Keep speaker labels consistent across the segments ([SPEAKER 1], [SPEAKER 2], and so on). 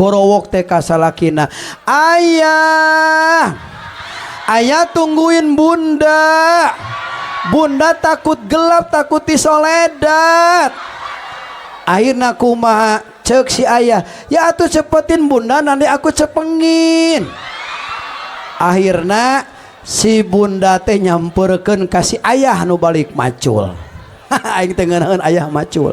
[SPEAKER 1] borowok teh ka salakina, ayah ayah tungguin bunda, bunda takut gelap, takut disoledat. Akhirna kumaha cek si ayah, ya atuh cepetin bunda nanti aku cepengin. Akhirna si bunda teh nyamperkeun ka si ayah nu balik macul. Aing teh ngeunaheun ayah macul.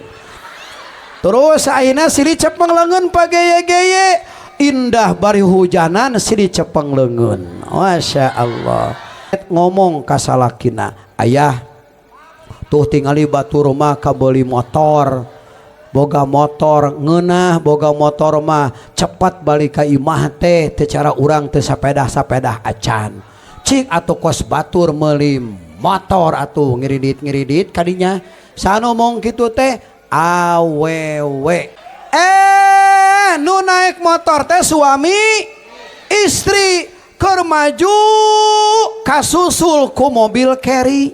[SPEAKER 1] Terus akhirnya siri cepeng lengan pageye-geye, indah bari hujanan siri cepeng lengan. Masya Allah. Ngomong ka salakina, ayah tuh tingali batur mah kabeli motor, boga motor ngeunah, boga motor mah cepat balik ka imah teh teu cara urang teu sapedah-sapedah acan. Cik atuh kos batur meuli motor atuh ngiridit-ngiridit kadinya. Sanu mong kitu teh awewe. Nu naik motor teh suami istri keur maju kasusul ku mobil carry.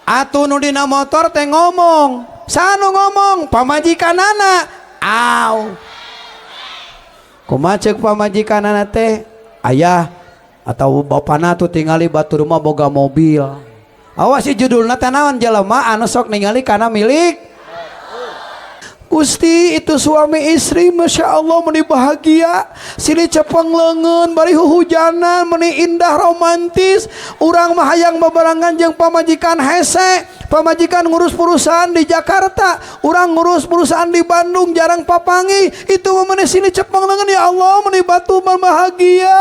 [SPEAKER 1] Atuh nu dina motor teh ngomong, sanu ngomong pamajikanana, aw. Kumaha ceuk pamajikanana teh, ayah atau bapana tuh tingali batur mah boga mobil. Awas si judulna teh naon jelema anu sok ningali kana milik Gusti. Itu suami istri Masya Allah meuni bahagia, sili cepeng leungeun bari huhujanan meuni indah romantis. Urang mah hayang babarengan jeung pamajikan hese, pamajikan ngurus perusahaan di Jakarta, urang ngurus perusahaan di Bandung jarang papangi. Itu meuni sili cepeng leungeun, ya Allah meuni batu bahagia.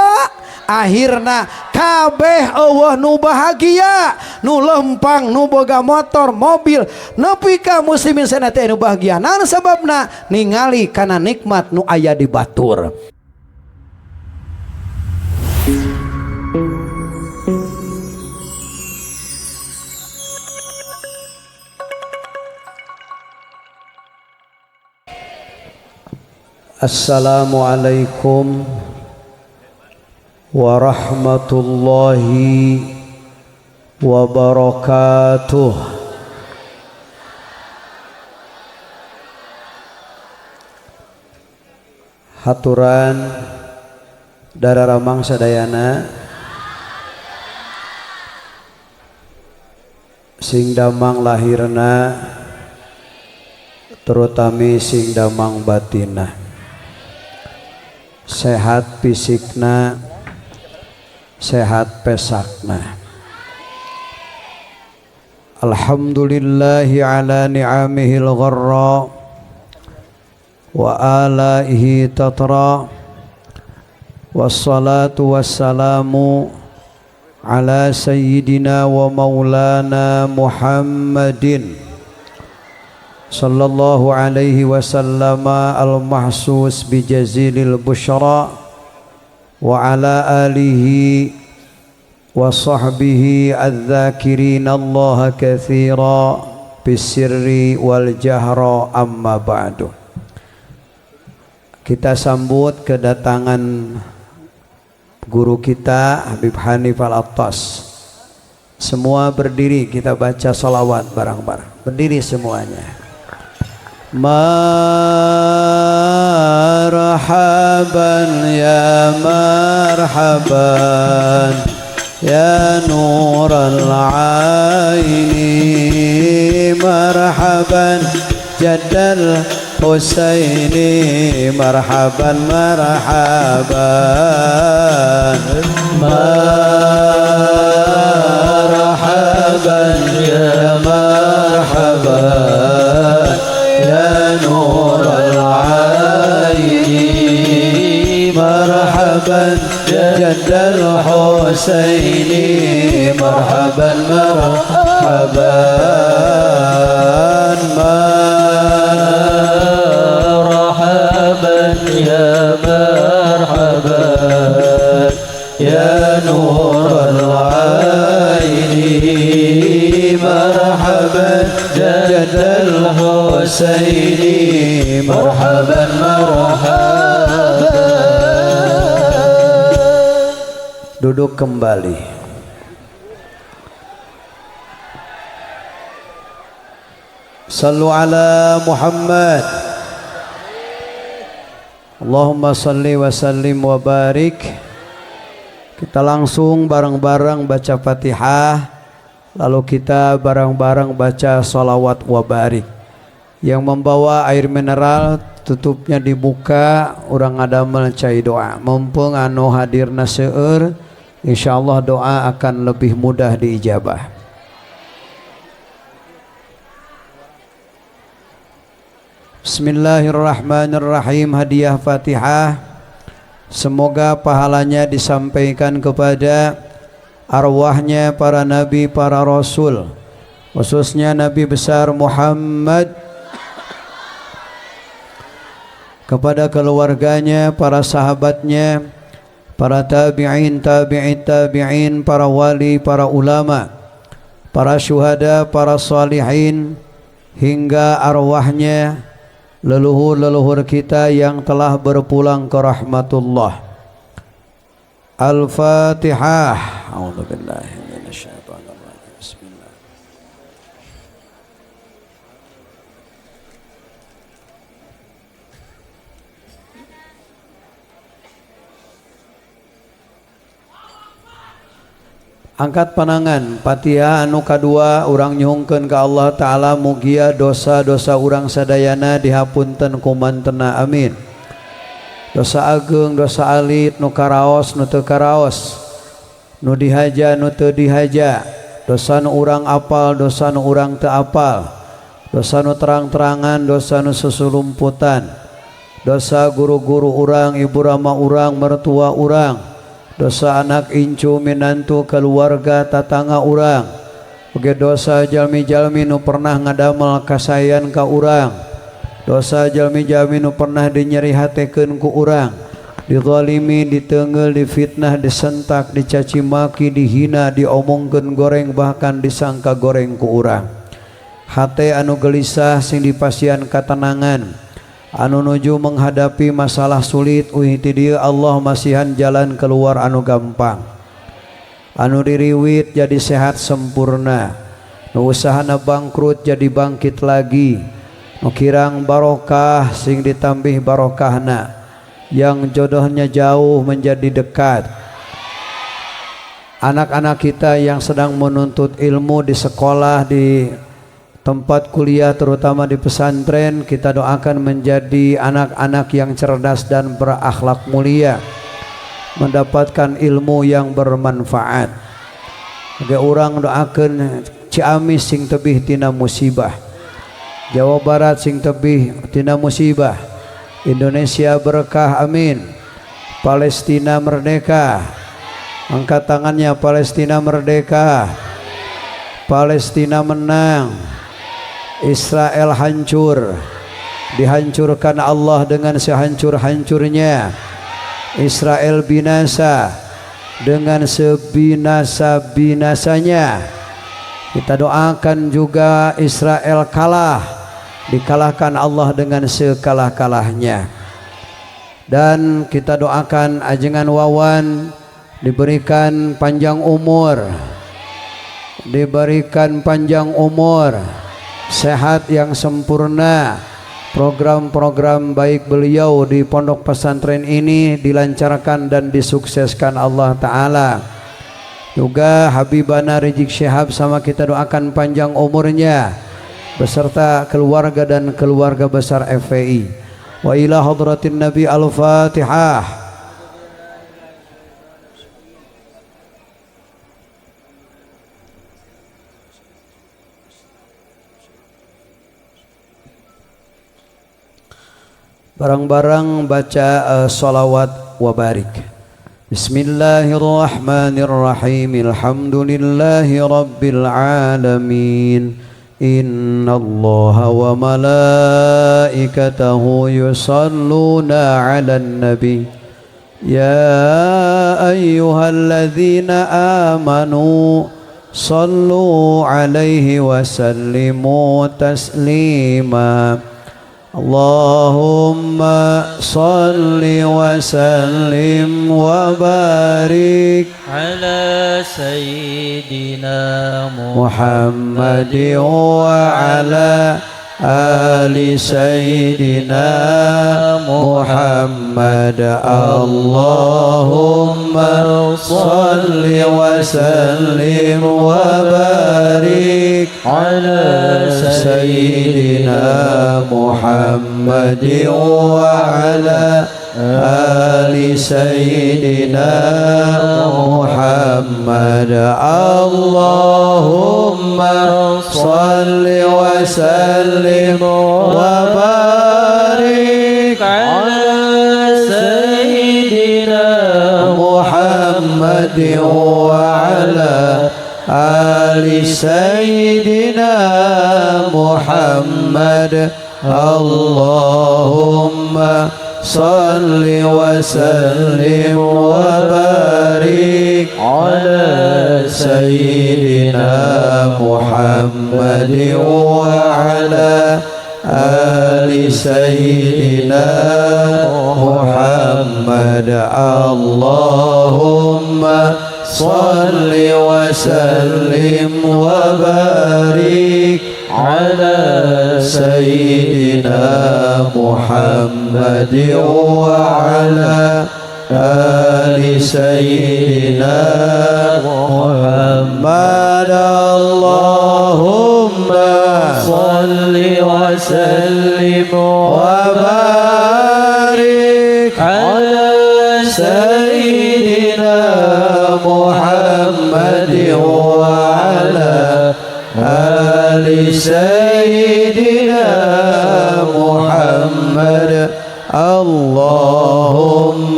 [SPEAKER 1] Akhirna kabeh eueuh nu bahagia, nu lempang, nu boga motor mobil, nepi ka muslimin sana teh nu bahagia. Naon sababna? Ningali kana nikmat nu aya di batur. Assalamualaikum warahmatullahi wabarakatuh. Haturan dararamang sadayana sing damang lahirna, terutami sing damang batinna, sehat fisikna, sehat pesakna. Alhamdulillahi ala ni'amihil gharra wa alaihi tatra, wassalatu wassalamu ala sayyidina wa maulana Muhammadin sallallahu alaihi wasallam al-mahsus bi jazilil busyra wa ala alihi wa sahbihi adz-dzakirin Allah katsira bisirri wal jahra, amma ba'du. Kita sambut kedatangan guru kita Habib Hanif Al-Attas. Semua berdiri, kita baca salawat bareng-bareng. Berdiri semuanya. Marhaban ya marhaban ya nural aini, marhaban jaddal Husaini, marhaban marhaban marhaban ya marhaban ya nural aini, marhaban jaddal Husaini, marhaban marhaban marhaban ya marhaban ya nural aini, marhaban jaddal Husaini, marhaban marhaban. Duduk kembali. Sallu ala Muhammad. Allahumma salli wa sallim wa barik. Kita langsung bareng-bareng baca Fatihah, lalu kita bareng-bareng baca sholawat wa barik. Yang membawa air mineral tutupnya dibuka, urang ngadamel cai doa. Mumpung anu hadirna seueur, insyaallah doa akan lebih mudah diijabah. Bismillahirrahmanirrahim. Hadiah Fatihah semoga pahalanya disampaikan kepada arwahnya para nabi, para rasul, khususnya Nabi besar Muhammad, kepada keluarganya, para sahabatnya, para tabi'in, tabi'in, para wali, para ulama, para syuhada, para salihin, hingga arwahnya leluhur-leluhur kita yang telah berpulang ke rahmatullah. Al-Fatihah. A'udzubillahi minasyaitonir rajim. Bismillah. Angkat panangan. Fatihah anu kadua urang nyuhungkeun ka Allah Ta'ala mugia dosa-dosa urang sadayana dihapunten ku mantena, amin. Dosa ageung, dosa alit, nu karaos, nu teu karaos, nu dihaja, nu teu dihaja, dosa nu urang apal, dosa nu urang teu apal, dosa nu terang-terangan, dosa nu susulumputan, dosa guru-guru urang, ibu rama urang, mertua urang, dosa anak incu minantu keluarga tatangga urang, oge dosa jalmi-jalmi nu pernah ngadamel kasayan ka urang, dosa jalmi-jalmi nu pernah dinyerihatekeun ku urang, dizalimi, diteungeul, difitnah, disentak, dicaci maki, dihina, diomongkeun goreng, bahkan disangka goreng ku urang. Hate anu gelisah sing dipasian katenangan, anu nuju menghadapi masalah sulit, uih ti dieu Allah masihan jalan keluar anu gampang. Anu diriwit jadi sehat sempurna, nu usahana bangkrut jadi bangkit lagi, nu kirang barokah sing ditambih barokahna, yang jodohnya jauh menjadi dekat. Anak-anak kita yang sedang menuntut ilmu di sekolah, di tempat kuliah, terutama di pesantren, kita doakan menjadi anak-anak yang cerdas dan berakhlak mulia, mendapatkan ilmu yang bermanfaat. Oke, orang doakan Ciamis sing tebih tina musibah, Jawa Barat sing tebih tina musibah, Indonesia berkah, amin. Palestina merdeka, angkat tangannya. Palestina merdeka, Palestina menang, Israel hancur, dihancurkan Allah dengan sehancur-hancurnya. Israel binasa dengan sebinasa-binasanya. Kita doakan juga Israel kalah, dikalahkan Allah dengan sekalah-kalahnya. Dan kita doakan ajengan Wawan diberikan panjang umur, diberikan panjang umur, sehat yang sempurna. Program-program baik beliau di pondok pesantren ini dilancarkan dan disukseskan Allah Ta'ala. Juga Habibana Rizik Syihab sama kita doakan panjang umurnya beserta keluarga dan keluarga besar FPI. Wa ila hadratin Nabi. Al-Fatihah. Barang-barang baca sholawat wa barik. Bismillahirrahmanirrahim. Alhamdulillahi rabbil alamin. Innallaha wa malaikatahu yusalluna 'alan nabi. Ya ayyuhalladzina amanu sallu 'alaihi wa sallimu taslima. Allahumma salli wa sallim wa barik
[SPEAKER 2] ala sayyidina
[SPEAKER 1] Muhammadin wa ala آل سيدنا محمد اللهم صل وسلم وبارك على سيدنا محمد وعلى آل سيدنا محمد اللهم صل وسلم وبارك على سيدنا محمد وعلى آل سيدنا محمد اللهم صل وسلم وبارك على سيدنا محمد وعلى آل سيدنا محمد اللهم صل وسلم وبارك على سيدنا محمد وعلى آل سيدنا محمد اللهم صل وسلم وبارك على سيدنا محمد وعلى آل سيدنا محمد اللهم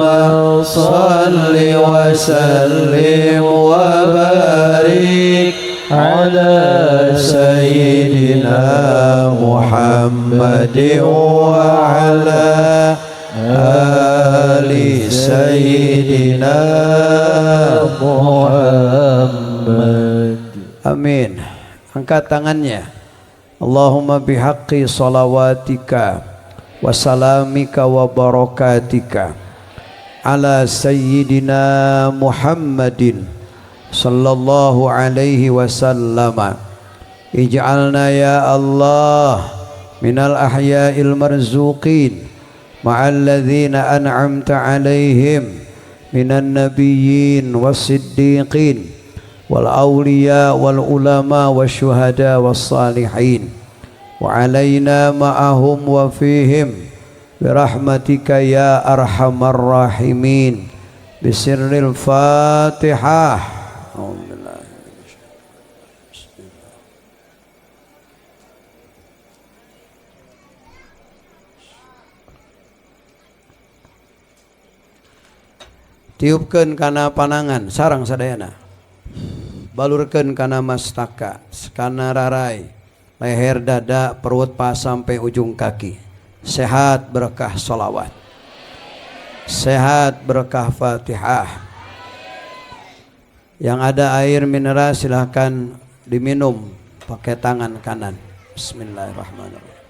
[SPEAKER 1] صل وسلم وبارك على سيدنا محمد وعلى آل سيدنا محمد. Amin. Angkat tangannya. Allahumma bihaqqi salawatika wa salamika wa barakatika ala sayyidina Muhammadin sallallahu alaihi wasallam. Ij'alna ya Allah minal ahya'il marzuqin ma'al ladzina an'amta alaihim minan nabiyyin was-siddiqin wal awliya wal ulama wasyuhada wassalihin wa alaina ma'ahum wa fihim birahmatika ya arhamar rahimin bisirril fatihah. Tiupkeun kana panangan sarang sadayana, balurkeun kana mastaka, kana rarai, leher, dada, perut, paha sampai ujung kaki. Sehat berkah sholawat, sehat berkah fatihah. Yang ada air mineral silahkan diminum pakai tangan kanan. Bismillahirrahmanirrahim.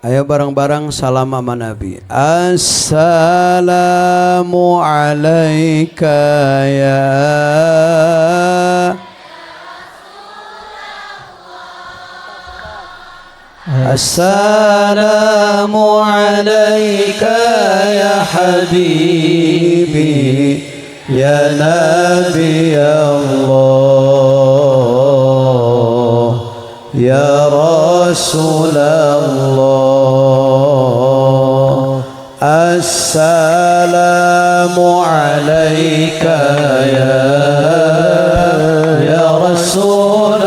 [SPEAKER 1] Ayo bareng-bareng salam sama Nabi. Assalamu alayka ya Assalamu alayka ya habibi ya Nabi Allah ya Rasulullah. Assalamu alayka ya Rasulullah.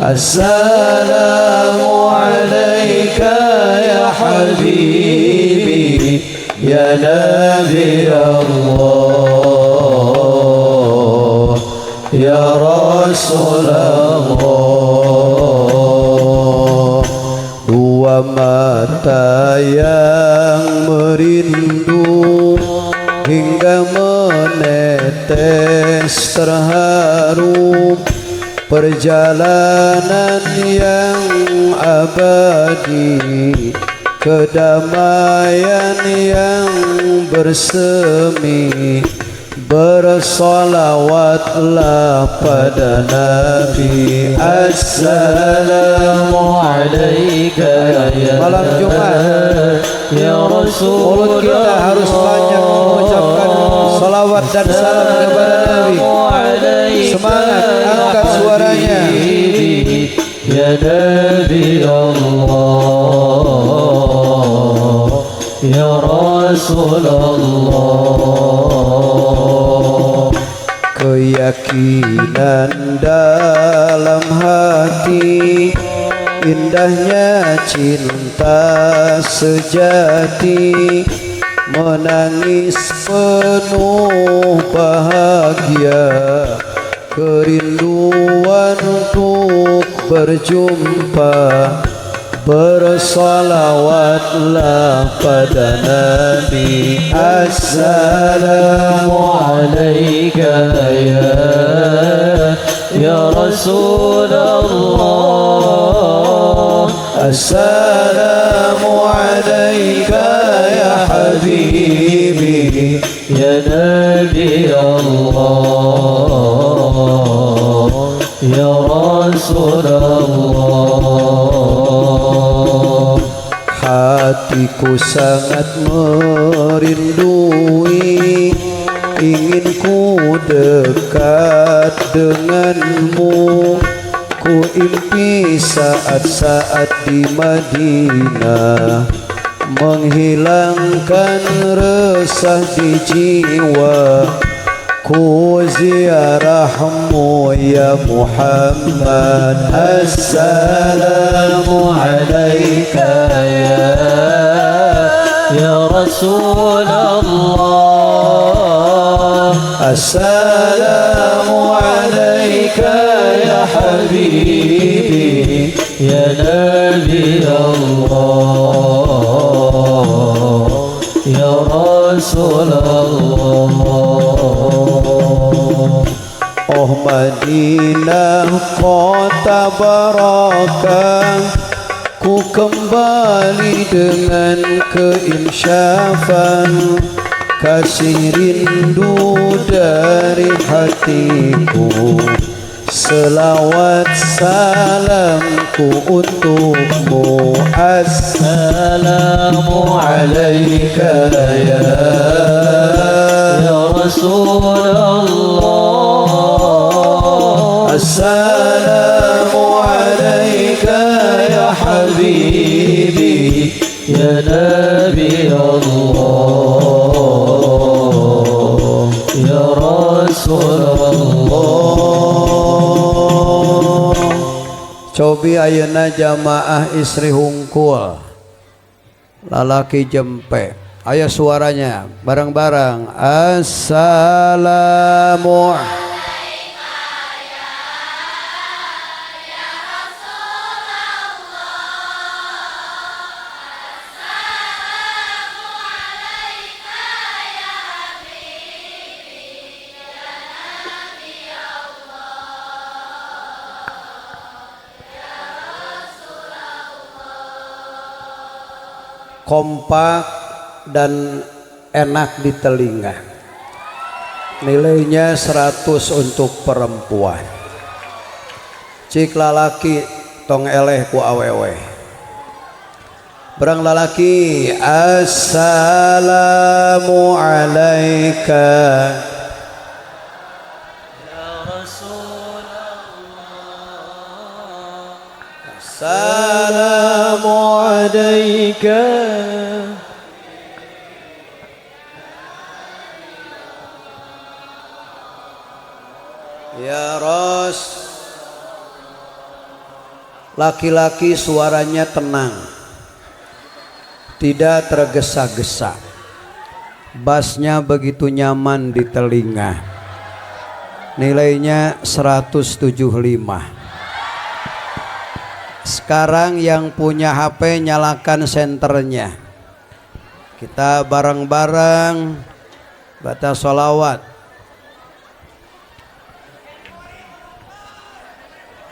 [SPEAKER 1] Assalamu alayka ya habibi ya Nabi Allah ya Rasulullah. Dua mata yang merindu hingga tetes terharu perjalanan yang abadi, kedamaian yang bersemi. Bersolawatlah pada Nabi. Assalamualaikum ya malam Jumat ya Rasul. Mulut kita harus banyak mengucapkan salawat dan salam kepada Nabi. Semangat, angkat suaranya. Ya Nabi Allah, ya Rasulullah. Keyakinan dalam hati, indahnya cinta sejati, menangis penuh bahagia, kerinduan untuk berjumpa. Bersolawatlah pada Nabi. Assalamualaikum ya Rasulullah. Assalamualaikum ya Habibi ya Nabi Allah, ya Rasulullah. Hatiku sangat merindui, ingin ku dekat denganmu. Ku impi saat-saat di Madinah, menghilangkan resah di jiwa. Ku ziarahmu ya Muhammad. Assalamu alaika ya Rasulullah. Assalamu alaika ya Habibi ya Nabi Allah, ya Rasulullah. Oh Madinah kota barakah, ku kembali dengan keinsyafan. Kasih rindu dari hatiku, selawat salamku untukmu. Assalamu alaika ya Rasulullah. Assalamu alaika ya Habibi ya Nabi Allah, ya Rasulullah. Cobi ayeuna jamaah istri hungkul, lalaki jempe. Ayo suaranya bareng-bareng. Assalamu kompak dan enak di telinga. Nilainya 100 untuk perempuan. Cik lalaki tong eleh ku awewe. Berang lalaki. Assalamu alaika ya Rasulullah. Assalamu alaika ya Ros. Laki-laki suaranya tenang, tidak tergesa-gesa, bassnya begitu nyaman di telinga. Nilainya 175. Sekarang yang punya HP nyalakan senternya. Kita bareng-bareng baca sholawat.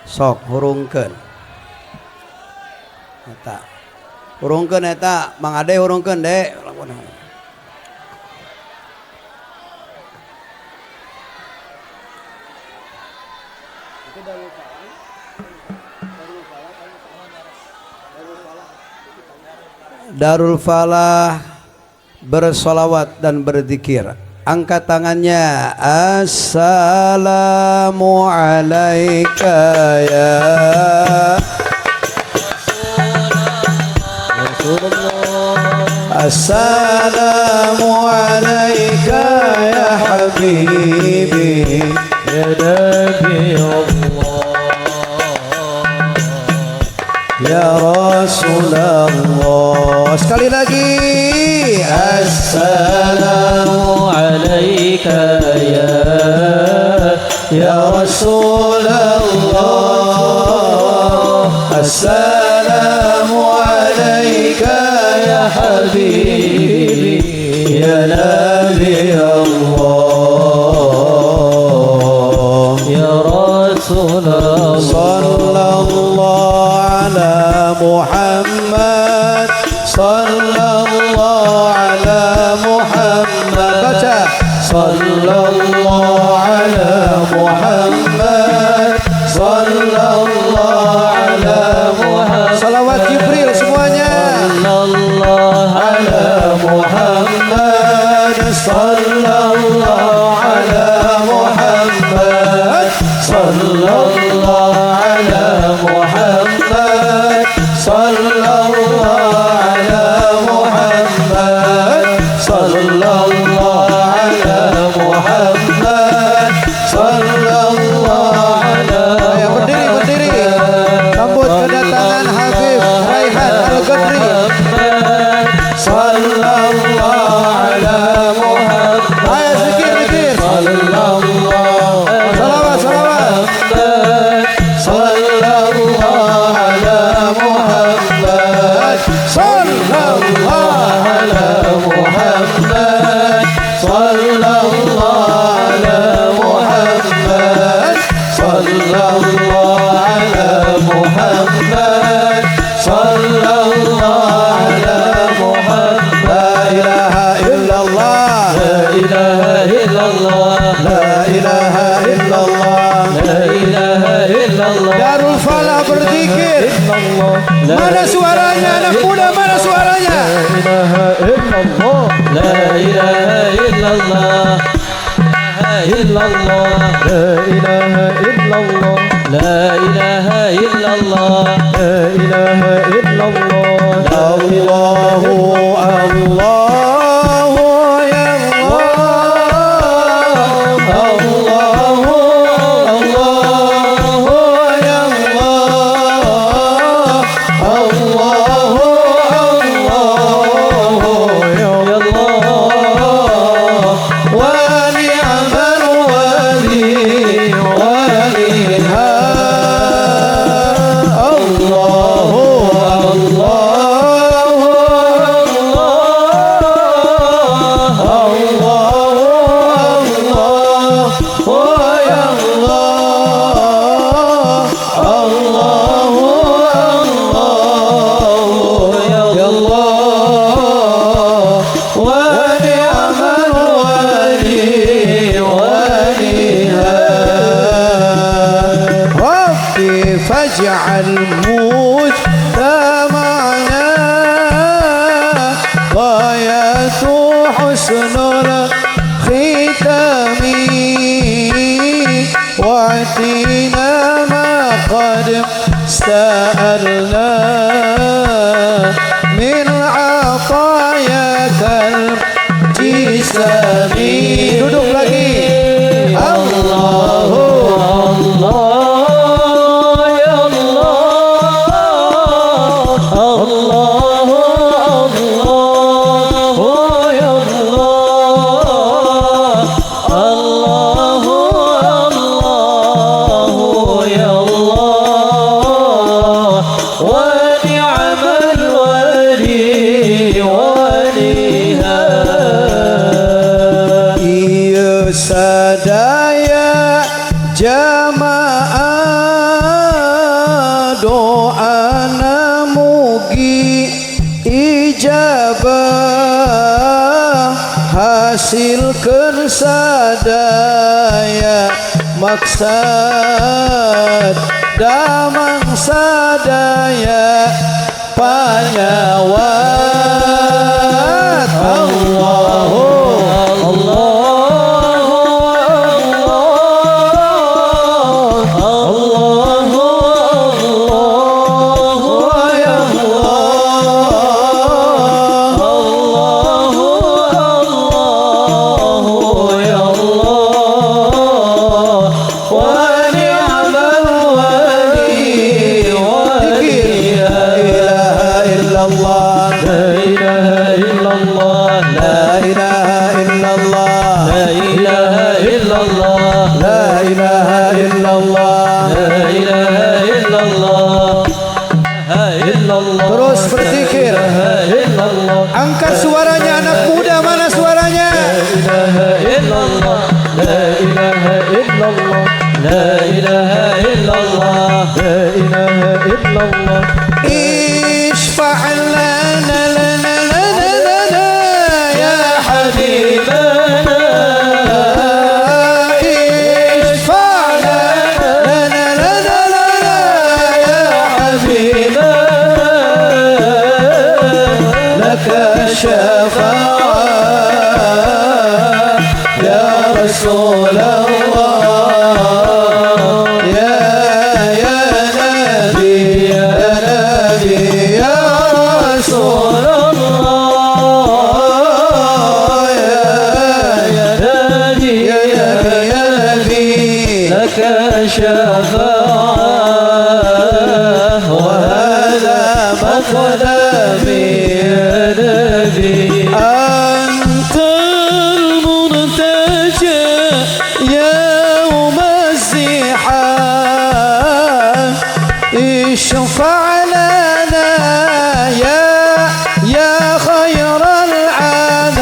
[SPEAKER 1] sok hurungkeun eta hurungkeun eta Mang Ade hurungkeun Dek Darul Falah bersolawat dan berzikir. Angkat tangannya. Assalamu alayka ya Assalamu alayka ya habibi ya Nabi Allah ya Rasulullah. Sekali lagi. Assalamu alayka ya Rasulullah. Assalamu alayka ya habibi ya Nabi Allah ya Rasulullah. Sallallahu ala Muhammad sallallahu ala Muhammad. Baca sallallahu ala Muhammad sallallahu ala Muhammad. Salawat Jibril semuanya. Sallallahu ala Muhammad sallallahu ala Muhammad sallallahu ala Muhammad sallallahu ala Muhammad sallallahu ala Muhammad sallallahu ala. Ayo berdiri sambut kedatangan Habib Raihan Al-Qadri sallallahu ala Muhammad. Ayo zikir sallallahu salawat sallallahu ala Muhammad sallallahu ala Muhammad sallallahu ala Muhammad sallallahu ala Muhammad sallallahu ala Muhammad. La ilaha illallah la ilaha illallah la ilaha illallah la ilaha illallah. Darul Falah berzikir. Mana suaranya anak muda, mana suaranya? La ilaha illallah la ilaha illallah la ilaha illallah la ilaha illallah. Allahu Allahu ya Allah Allahu Allahu ya Allah Allahu Allahu ya Allah wa ni'mal wali waliha Allahu Allahu فاجعل مجتمعنا غاية حسن الختام واعطينا ما قد سألنا من عطاياك الجسام. Duduk lagi. Allahu sadaya jamaah ngasilkeun sadaya maksad damang sadaya panyawat Allahu terus berzikir. Angkat suaranya anak muda, mana suaranya?
[SPEAKER 2] La ilaha illallah, la ilaha illallah, la ilaha illallah.
[SPEAKER 1] Isfa' lana lana lana lana ya habibana. Isfa' lana lana lana ya habibana. Laka syafa'ah ya Rasulullah.
[SPEAKER 2] شفاعة وهذا مقدمي يا نبي
[SPEAKER 1] أنت المرتجى يوم الزحام اشفع لنا يا خير العالم.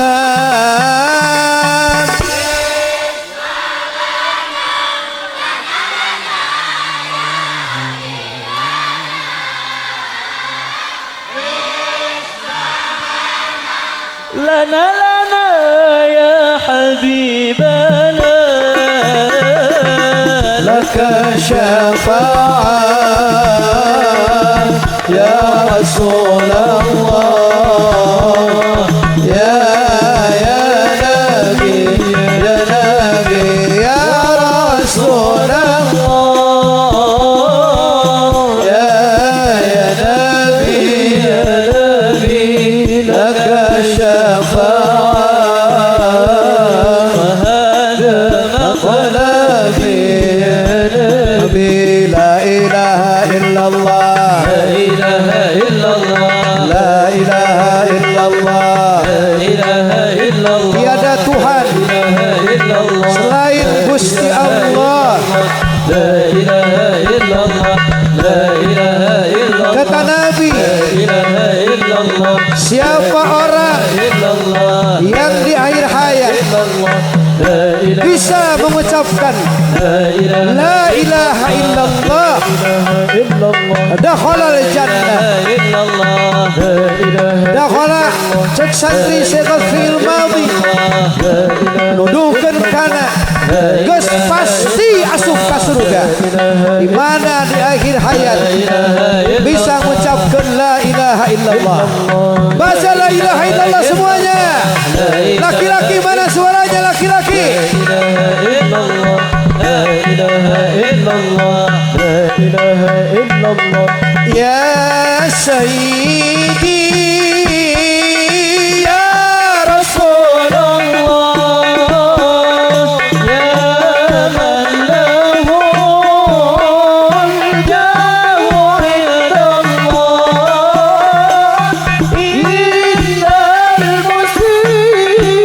[SPEAKER 2] لنا لنا يا حبيبنا
[SPEAKER 1] لك شفاعة يا رسول الله يا نبي يا نبي يا رسول الله يا نبي
[SPEAKER 2] يا نبي
[SPEAKER 1] لك
[SPEAKER 2] وهذا مقلبي يا نبي
[SPEAKER 1] لا إله إلا الله
[SPEAKER 2] لا إله إلا الله
[SPEAKER 1] لا إله إلا الله
[SPEAKER 2] لا إله إلا الله
[SPEAKER 1] tiada Tuhan
[SPEAKER 2] لا إله إلا الله
[SPEAKER 1] selain Gusti Allah.
[SPEAKER 2] لا إله إلا الله لا إله إلا الله
[SPEAKER 1] Kata Nabi,
[SPEAKER 2] لا إله إلا الله
[SPEAKER 1] siapa orang
[SPEAKER 2] إلا الله
[SPEAKER 1] yang di akhir hayat
[SPEAKER 2] إلا الله لا إله
[SPEAKER 1] bisa mengucapkan
[SPEAKER 2] لا إله
[SPEAKER 1] La ilaha illallah
[SPEAKER 2] إلا الله
[SPEAKER 1] dakhala al-jannah.
[SPEAKER 2] إلا الله لا إله
[SPEAKER 1] Dakhala cek santri sekal fil madhi nuduhkeun kana geus pasti asup ka surga. Di mana di akhir hayat bisa mengucapkan la ilaha illallah. Baca la ilaha illallah semuanya. Laki-laki mana suaranya laki-laki?
[SPEAKER 2] لا إله إلا الله لا إله إلا الله
[SPEAKER 1] Ya Sayyidi ya
[SPEAKER 2] رسول الله يا من له الجاه عند الله إن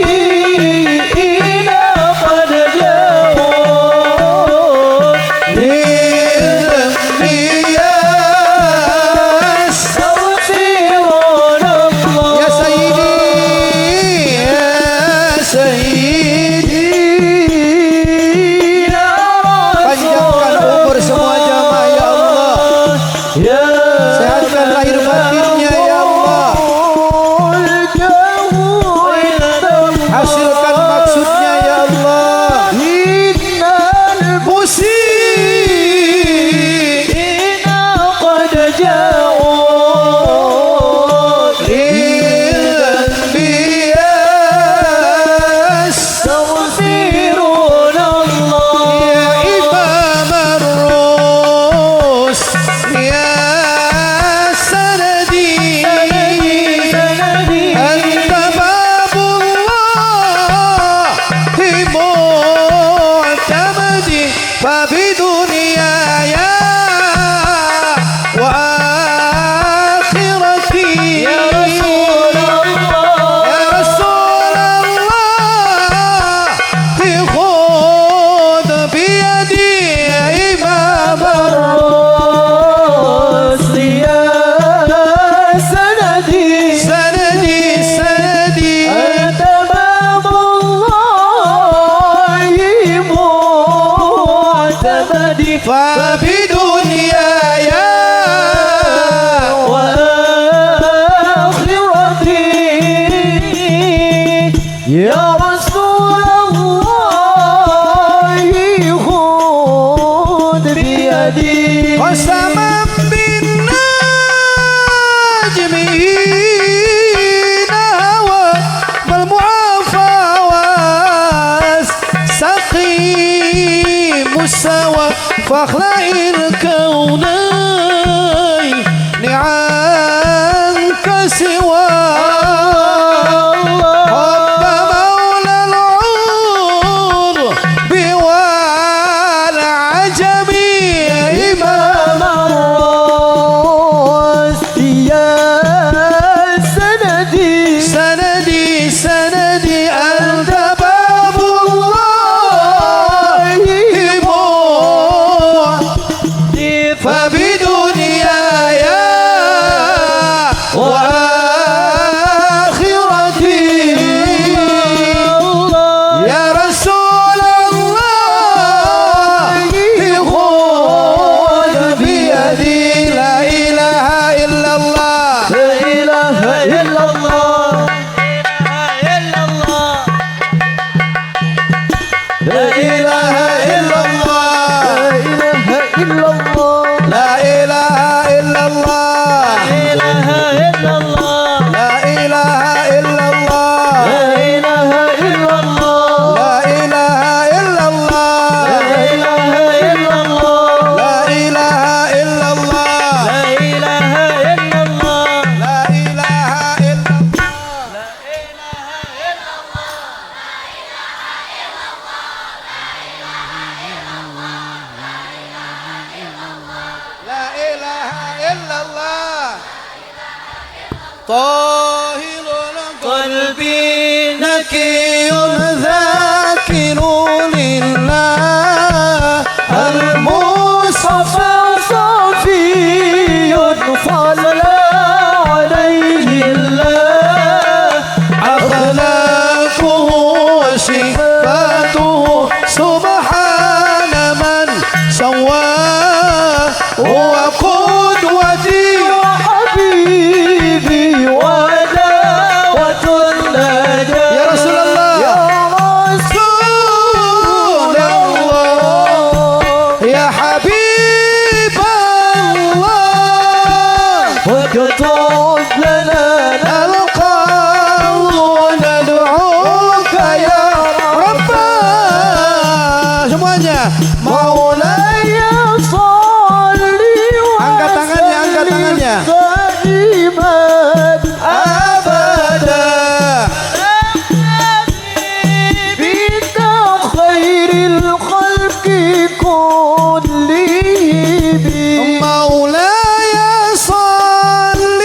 [SPEAKER 2] المسيئين قد جاءوا
[SPEAKER 1] للأنبياء
[SPEAKER 2] تغفر
[SPEAKER 1] فبدنياي وآخرتي
[SPEAKER 2] يا رسول الله
[SPEAKER 1] يا رسول الله خذ بيدي يا إمام
[SPEAKER 2] الرسل يا سندي
[SPEAKER 1] سندي سندي
[SPEAKER 2] أنت باب الله معتمدي
[SPEAKER 1] فبدنياي
[SPEAKER 2] وآخرتي يا رسول الله خذ بيدي
[SPEAKER 1] قسما بالنجم هوى والمعافى والسقيم السوى فاخلع الكونين عنك سوى حب مولى العور والعجم يا إمام
[SPEAKER 2] الرسل يا سندي
[SPEAKER 1] سندي سندي أنت باب الله فبدنياي وآخرتي يا رسول الله خذ بيدي لا إله إلا الله
[SPEAKER 2] لا إله إلا الله
[SPEAKER 1] لا إله إلا الله
[SPEAKER 2] لا إله إلا الله
[SPEAKER 1] لا إله إلا الله
[SPEAKER 2] لا إله إلا الله
[SPEAKER 1] لا إله إلا الله
[SPEAKER 2] لا إله إلا الله
[SPEAKER 1] لا إله إلا الله
[SPEAKER 2] لا إله إلا الله
[SPEAKER 1] لا إله إلا الله طاهر
[SPEAKER 2] قلبي
[SPEAKER 1] نكي ذاكر لله
[SPEAKER 2] المصطفى صفي صلى عليه الله
[SPEAKER 1] أخلاقه وصفاته سبحان من سواه هو قدوتي
[SPEAKER 2] وحبيبي ودعوة النجاة
[SPEAKER 1] يا رسول الله
[SPEAKER 2] يا رسول الله
[SPEAKER 1] يا حبيب الله
[SPEAKER 2] واكتب لنا
[SPEAKER 1] القول ندعوك يا رب semuanya
[SPEAKER 2] مولاي صلي
[SPEAKER 1] Angkat tangannya, angkat tangannya.
[SPEAKER 2] دائما
[SPEAKER 1] abada
[SPEAKER 2] بك خير الخلق كلهم
[SPEAKER 1] مولاي صل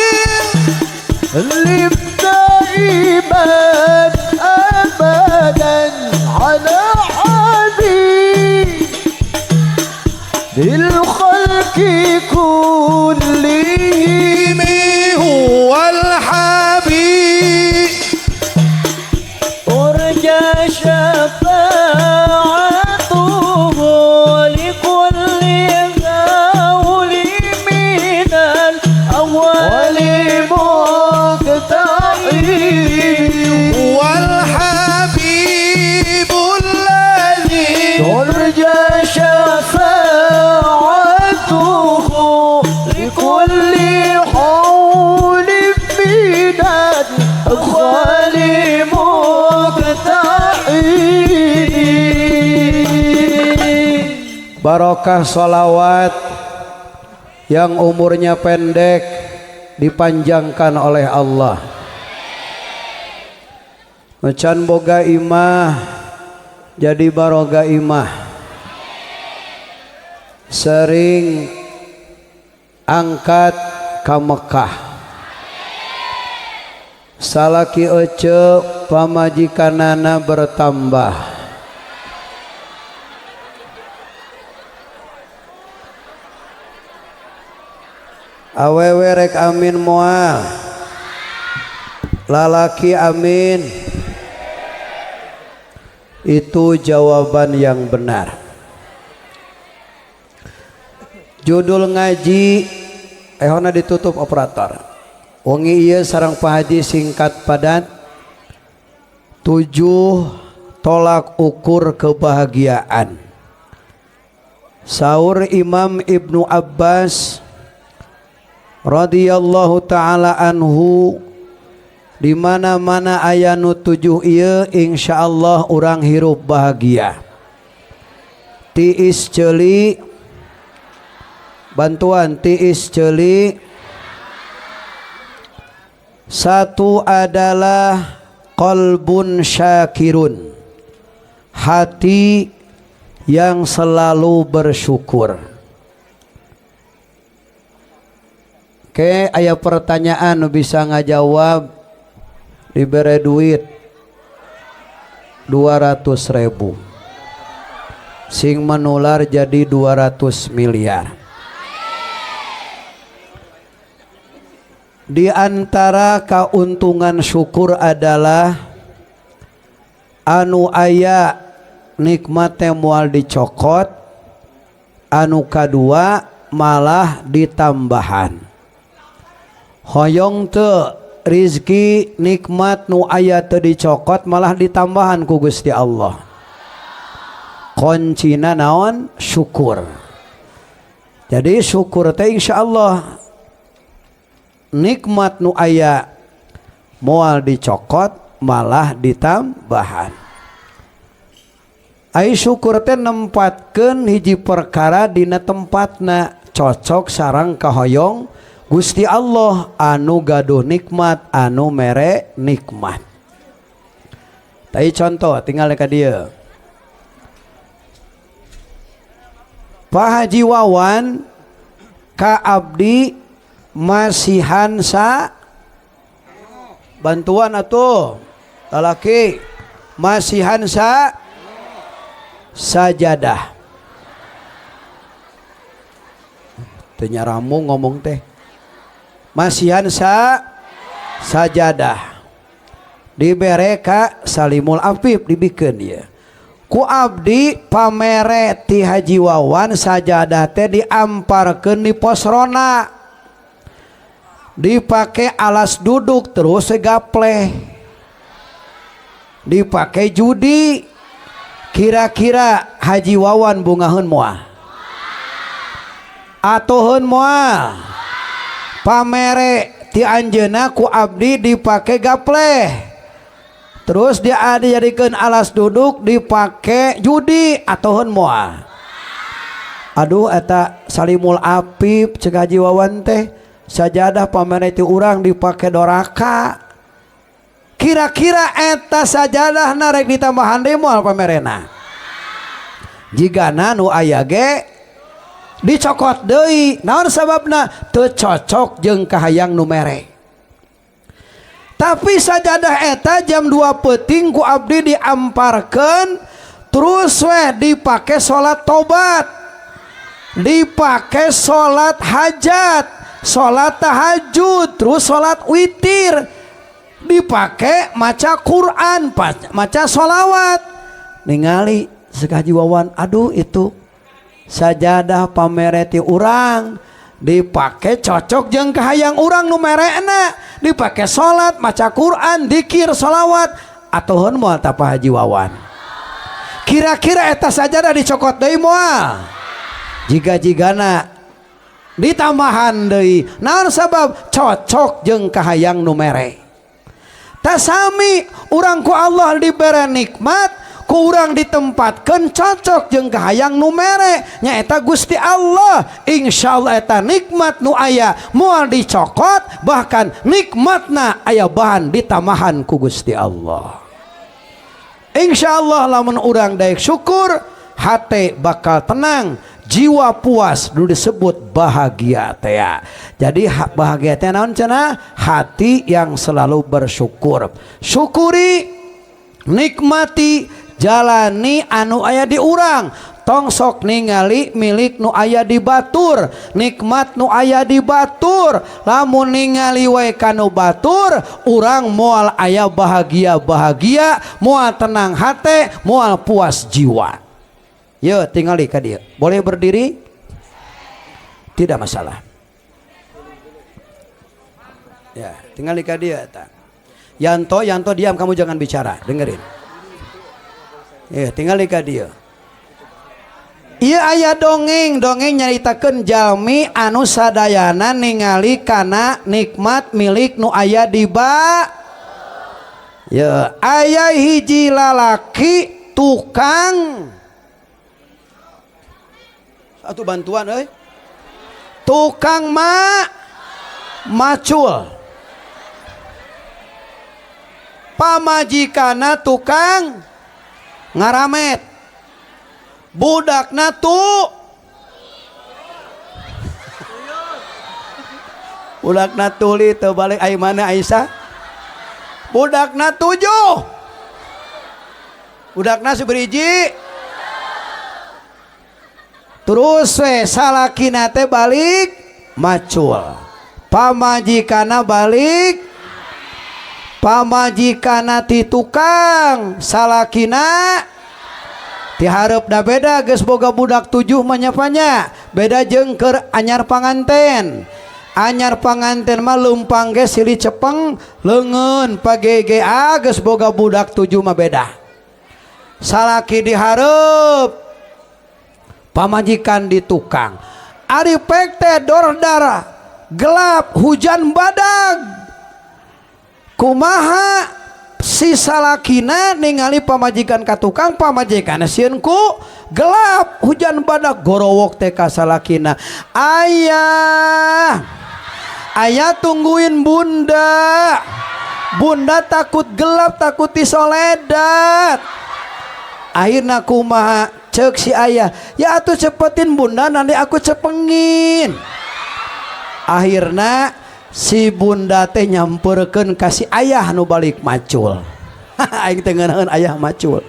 [SPEAKER 2] دائما ابدا على حبيب الخلق كلهم
[SPEAKER 1] هو الحبيب
[SPEAKER 2] أرجى شفاعته لكل هول من الأول مقتحم
[SPEAKER 1] هو الحبيب الذي
[SPEAKER 2] ترجى شفاعته لكل حول من الأول مقتحم
[SPEAKER 1] barokah sholawat yang umurnya pendek dipanjangkan oleh Allah. Macan boga imah jadi baroga imah. sering angkat ka Mekah. Salaki ece pamajikanana bertambah. Awewe rek amin moal. Lalaki amin. Itu jawaban yang benar. Judul ngaji ehona ditutup operator. Wengi ieu sareng Pak Haji singkat padat 7 tolak ukur kebahagiaan. Saur Imam Ibnu Abbas radhiyallahu taala anhu, di mana-mana aya nu 7 ieu insyaallah urang hirup bahagia. Tiis ceuli bantuan tiis ceuli. Satu adalah qalbun syakirun, hati yang selalu bersyukur. Oke, aya pertanyaan bisa ngajawab, diberi duit 200.000, sing menular jadi 200 miliar. Di antara keuntungan syukur adalah anu aya nikmatnya moal dicokot, anu kadua malah ditambahan. Hoyong teu rizki nikmat nu aya teu dicokot malah ditambahan ku Gusti Allah. Kuncina naon? Syukur. Jadi syukur teh insyaallah nikmat nu aya moal dicokot malah ditambahan. Ai syukur teh nempatkeun hiji perkara dina tempatna cocok sareng kahoyong Gusti Allah anu gaduh nikmat, anu mere nikmat. Tai contoh tinggal ka dieu. Pak Haji Wawan ka abdi masihan sa bantuan atuh lalaki masihan sa sajadah. Teu nyaramu ngomong teh. Masihan sa sajadah dibere ka Salimul Afif dibikeun ieu. Ku abdi pamere ti Haji Wawan sajadah teh diamparkeun di posrona. Dipakai alas duduk terus segapleh, dipakai judi. Kira-kira Haji Wawan bungaheun moal atuhun moal? Pamere ti anjeunna ku abdi dipakai gapleh, terus dia dijadikeun alas duduk dipakai judi, atuhun moal? Aduh eta Salimul Afif ceuk Haji Wawan teh sajadah pamere ti urang dipake doraka. Kira-kira eta sajadah narek ditambahan deui moal pamerena? Jigana nu aya ge dicokot deui. Naon sababna? Teu cocok jeung kahayang nu mere. Tapi sajadah eta jam 2 peuting ku abdi diamparkeun, terus weh dipake salat tobat, dipake salat hajat, salat tahajud, terus salat witir, dipakai maca Quran, maca sholawat. Ningali ceuk Haji Wawan, aduh itu sajadah pamere ti urang dipake cocok jeung kahayang urang nu merena, dipake salat, maca Quran, zikir, sholawat, atuhun moal tah Pak Haji Wawan? Kira-kira eta sajadah dicokot deui moal? Jiga-jigana ditambahan deui. Naon sabab? Cocok jeung kahayang nu mere. Tah sami urang ku Allah dibere nikmat, ku urang ditempatkeun cocok jeung kahayang nu mere nyaeta Gusti Allah. Insyaallah eta nikmat nu aya moal dicokot, bahkan nikmatna aya bahan ditambahan ku Gusti Allah. Insyaallah lamun urang daek syukur, hate bakal tenang, jiwa puas nu disebut bahagia teh. Jadi bahagia teh naon cenah? Hati yang selalu bersyukur. Syukuri, nikmati, jalani anu aya di urang. Tong sok ningali milik nu aya di batur, nikmat nu aya di batur. Lamun ningali wae kanu batur, urang moal aya bahagia, moal tenang hate, moal puas jiwa. Yo tingali ka dieu. Boleh berdiri? Tidak masalah. Ya, tingali ka dieu eta. Yanto diam, kamu jangan bicara, dengerin. Ya, tingali ka dieu. Ieu aya dongeng nyaritakeun jalmi anu sadayana ningali kana nikmat milik nu aya di ya aya hiji lalaki tukang satu bantuan tukang macul, pamajikana tukang ngaramet, budakna budakna tuli teu balik ai mana Aisyah, budakna 7, budakna saberiji, terus we salakina teh balik macul, pamajikana balik, pamajikana ti tukang, salakina ti hareup da beda geus boga budak 7 menyapanya beda jeung keur anyar panganten. Anyar panganten mah leumpang ge silih cepeng leungeun pagega geus boga budak 7 mah beda. Salaki dihareup, pamajikan di tukang. Ari pek teh dordar gelap hujan badag. Kumaha si salakina ningali pamajikan ka tukang, pamajikan sieun ku gelap hujan badak, gorowok teh ka salakina, ayah tungguin bunda takut gelap, takut disoledat. Akhirna kumaha ceuk si ayah, ya atuh cepetin bunda nanti aku cepengin. Akhirna si bunda teh nyamperkeun ka si ayah nu balik macul. Aing teh ngeunaheun ayah macul.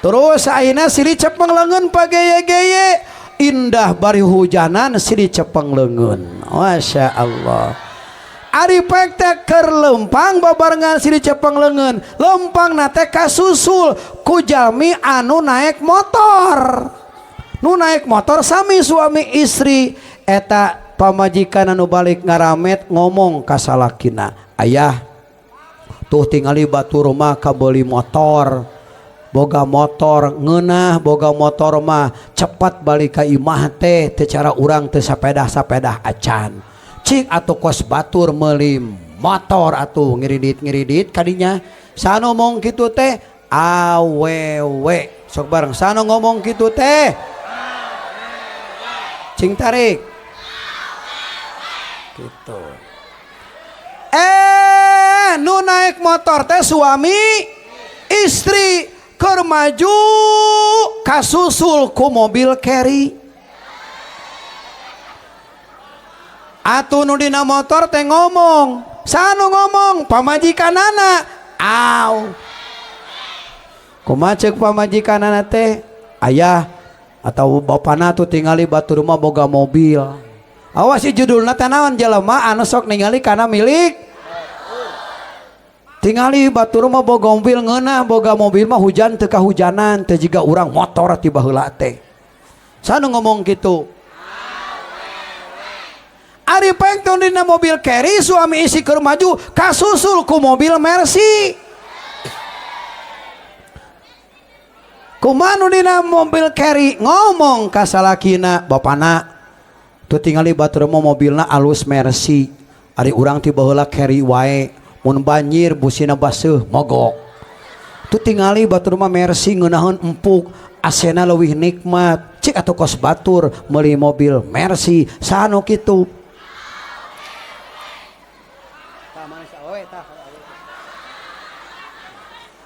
[SPEAKER 1] Terus ayeuna silih cepeng leungeun pageye-geye, indah bari hujanan silih cepeng leungeun. Masya Allah. Ari pek teh keur leumpang babarengan silih cepeng leungeun. Leumpangna teh kasusul ku jalmi anu naek motor. Nu naek motor sami suami istri eta. Pamajikan anu balik ngaramet ngomong ka salakina, ayah tuh tingali batur mah kabeli motor, boga motor ngeunah, boga motor mah cepat balik ka imah teh teu cara urang teu sapedah acan. Cik atuh kos batur meuli motor atuh ngiridit kadinya. Sanu ngomong kitu teh awewe. Sok bareng sanu ngomong kitu teh cing tarik gitu. Nu naik motor teh suami istri keur maju kasusul ku mobil carry. Atuh nu dina motor teh ngomong, sanu ngomong pamajikanana, aw. Kumaha ceuk pamajikanana teh, ayah atau bapana tuh tingali batur mah boga mobil. Awas si judulna teh naon jelema anu sok ningali kana milik. Tingali batur mah boga mobil ngeunah, boga mobil mah hujan teu kahujanan, teh jiga urang motor ti baheula teh. Sanu ngomong kitu. Ari pek tong dina mobil carry suami istri keur maju kasusul ku mobil Mercy. Kumaha nu dina mobil carry ngomong ka salakina, bapana tuh tingali batur mah mobilna alus Mercy. Ari urang ti baheula carry wae, mun banjir busina baseuh mogok. Tuh tingali batur mah Mercy ngeunaheun empuk, asena leuwih nikmat. Cik atuh kos batur meuli mobil Mercy, sanu kitu.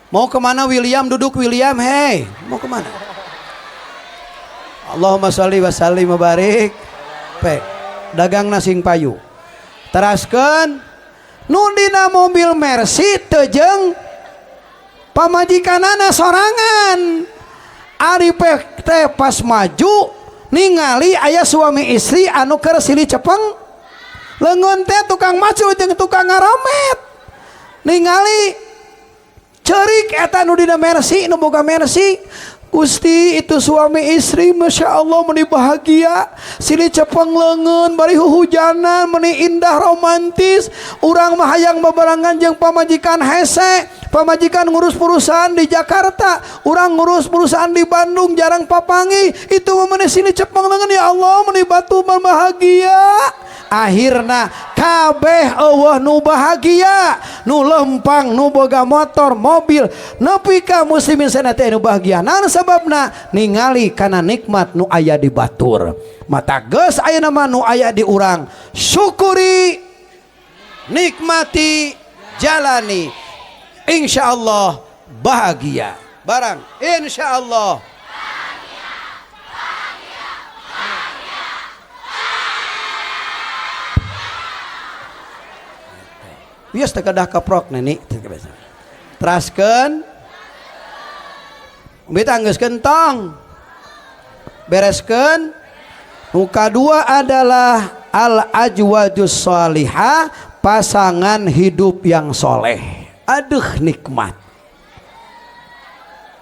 [SPEAKER 1] Mau kemana William? Duduk William, hei. Mau kemana? Allahumma sholli wa sallim wa barik. Pe dagang nasing payu. Teraskeun nu dina mobil Mercy teu jeung pamajikanana sorangan. Ari teh pas maju ningali aya suami istri anu keur silih cepeng leungeun teh tukang macul jeung tukang ngaromet ningali ceurik eta nu dina Mercy nu boga Mercy. Gusti itu suami istri Masya Allah meni bahagia silih cepeng leungeun bari huhujanan meni indah romantis urang mah hayang babarengan jeung pamajikan hese pamajikan ngurus perusahaan di Jakarta urang ngurus perusahaan di Bandung jarang papangi itu meni silih cepeng leungeun ya Allah meni batu bahagia akhirna kabeh eueuh nu bahagia nu lempang nu boga motor mobil nepi ka muslimin sana teh nu bahagia naon sababna ningali kana nikmat nu aya di batur mata geus ayeuna mah nu aya di urang syukuri nikmati jalani insyaallah bahagia barang insyaallah. Bias tekadah kaprok neni teraskeun beta geus gentong bereskeun nu kadua adalah al ajwajus sholihah pasangan hidup yang soleh. Aduh nikmat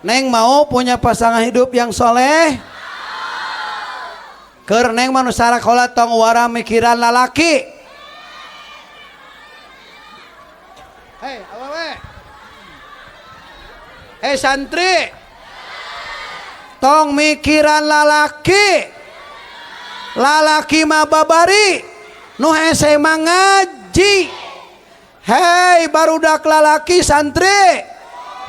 [SPEAKER 1] neng mau punya pasangan hidup yang soleh keur neng manusara kola tong wara mikiran lalaki. Hei awewe, hei santri, tong mikiran lalaki, lalaki mah babari, nu hese mah ngaji. Hei barudak lalaki santri,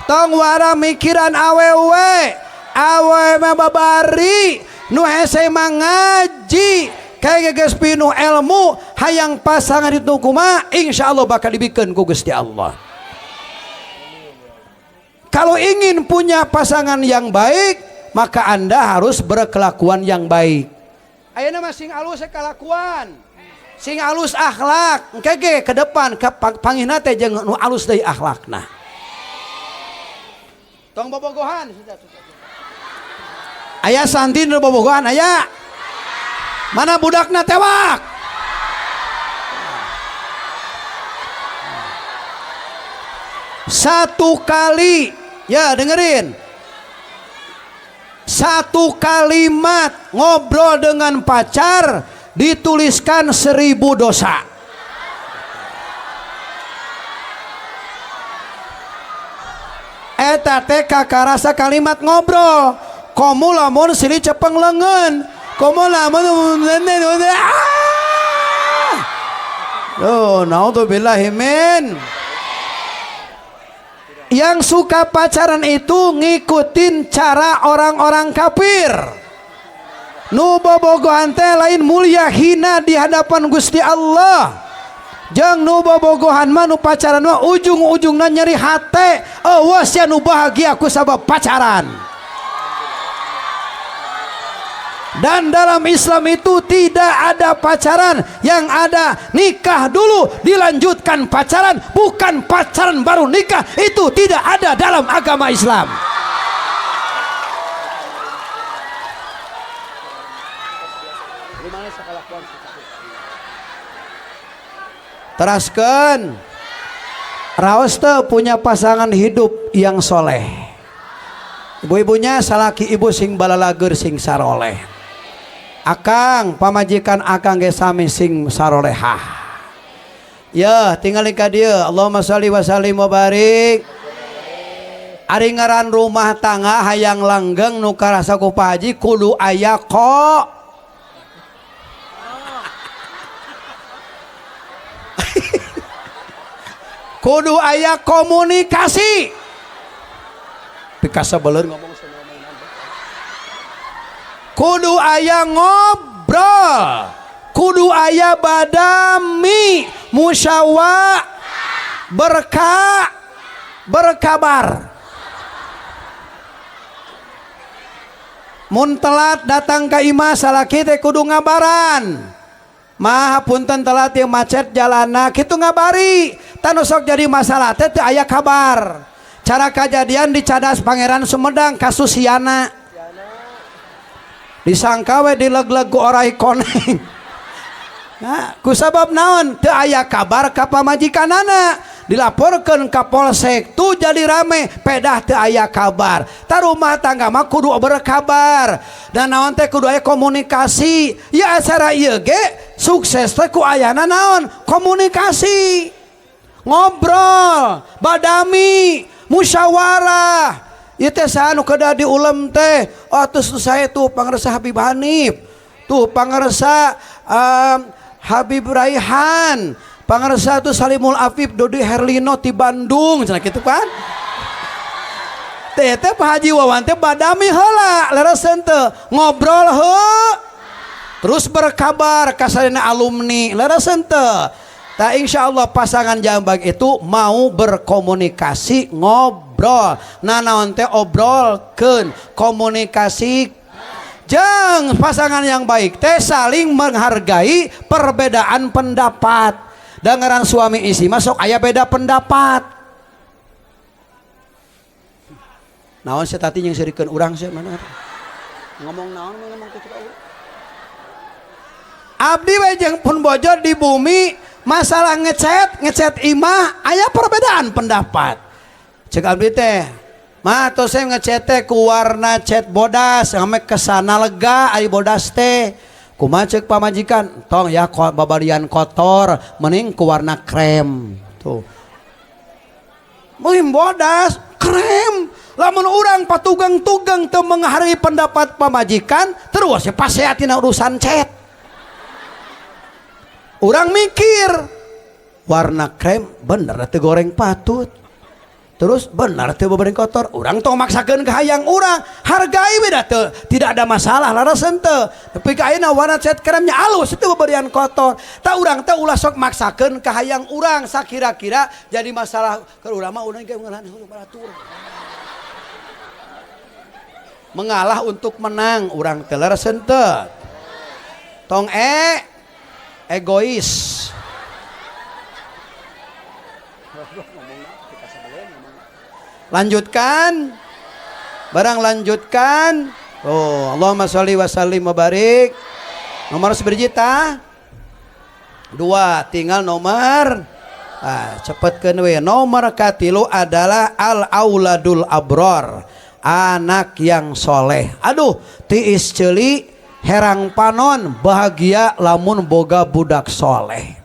[SPEAKER 1] tong wara mikiran awewe, awewe mah babari, nu hese mah ngaji. Kayak geus pinuh ilmu hayang pasangan itu kumaha insyaallah bakal dibikeun ku Gusti Allah. Kalau ingin punya pasangan yang baik maka Anda harus berkelakuan yang baik. Ayeuna mah sing alus kelakuan sing alus akhlak engke ke depan panggihna teh jeung nu alus deui akhlakna. Tong bobogohan aya santri nu bobogohan aya. Mana budakna tewak? Satu kali, ya dengerin. Satu kalimat ngobrol dengan pacar dituliskan 1000 dosa. Eta teh kakarasa kalimat ngobrol. Komo lamun silih cepeng leungeun. Komo lamun naudzubillahi min. Yang suka pacaran itu ngikutin cara orang-orang kafir. Nu bobogohan teh lain mulia hina di hadapan Gusti Allah. Jeung nu bobogohan mah nu pacaran mah ujung-ujungna nyeri hate. Awas ya nu bahagia ku sabab pacaran. Dan dalam Islam itu tidak ada pacaran, yang ada nikah dulu dilanjutkan pacaran, bukan pacaran baru nikah. Itu tidak ada dalam agama Islam. Teraskeun raos teu punya pasangan hidup yang soleh. Ibu-ibunya salaki ibu sing balalager sing saroleh. Akang pamajikan akang ge sami sing sarolehah. Ya tinggal ka dieu Allahumma sholli wa sallim wa barik. Ari ngaran rumah tangga hayang langgeng nu karasa ku Pak Haji kudu aya kudu aya komunikasi. Pikasa beuleur ngomong kudu aya ngobrol, kudu aya badami, musyawarah, berkabar. mun telat datang ka imah salaki teh kudu ngabaran. Maha punten telat yang macet jalana kitu ngabari. Tanu sok jadi masalah teh teu aya kabar. Cara kejadian di Cadas Pangeran Sumedang kasus Yana. Disangka we dileg-leg ku orai koneng. Nah, kusabab naon teu aya kabar ka pamajikanana. Dilaporkeun ka polsek tuh jadi rame pedah teu aya kabar. Ta rumah tangga mah kudu berkabar. Dan naon teh kudu aya komunikasi. Ya acara ieu ge sukses teh ku ayana naon? Komunikasi. Ngobrol, badami, musyawarah. Ieu teh saha nu kedah diulem teh? Oh terus saya tuh pangaresa Habib Hanif. Tuh pangaresa Habib Raihan. Pangaresa tuh Salimul Afif Dodi Herlino di Bandung cenah kitu kan. Teh Pak Haji Wawan teh badami heula lereseun teu ngobrol heuh. Terus berkabar ka sadayana alumni lereseun teu. Tah insyaallah pasangan jambang itu mau berkomunikasi ngobrol. Nah naon teh obrolkeun komunikasi jeung pasangan yang baik teh saling menghargai perbedaan pendapat. Dengaran suami istri masuk aya beda pendapat. Naon saya tadi yang serikeun urang saya mana? Ngomong naon ngomong kitu ka. Abdi we jeung pun bojo di bumi masalah ngechat imah aya perbedaan pendapat. Cek abdi teh, mah tos saya ngechat teh ku warna chat bodas, ame kesana lega ari bodas teh. Kumaha ceuk pamajikan, tong ya babarian kotor, mending ku warna krem. Tuh. Muhim bodas, krem. Lamun urang patugang-tugang teu menghargai pendapat pamajikan, terus ya paseatina urusan chat. Urang mikir, warna krem bener teu goreng patut. Terus bener teu babarian kotor, urang tong maksakeun ka hayang urang, hargai we da teu, tidak ada masalah lareseun teu. Tapi ka ayeuna warna cat kremnya alus teu babarian kotor. Ta urang teh ulah sok maksakeun ka hayang urang sakira-kira jadi masalah ke urang mah urang ge ngeunahan baratur. Mengalah untuk menang urang teh lareseun teu. Tong egois. Lanjutkan, barang lanjutkan. Oh, Allahumma sholli wa sallim wa barik. Nomor seberjita 2, tinggal nomor cepetkeun we. Nomor katilu adalah al auladul abror, anak yang soleh. Aduh, tiis ceuli herang panon bahagia lamun boga budak soleh.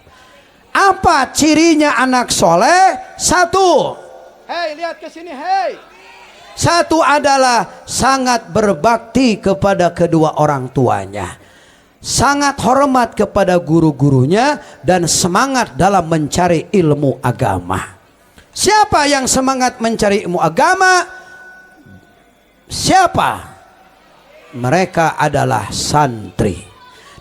[SPEAKER 1] Apa cirinya anak soleh? 1, hei lihat ke sini hei. 1 adalah sangat berbakti kepada kedua orang tuanya, sangat hormat kepada guru-gurunya, dan semangat dalam mencari ilmu agama. Siapa yang semangat mencari ilmu agama? Siapa? Mereka adalah santri.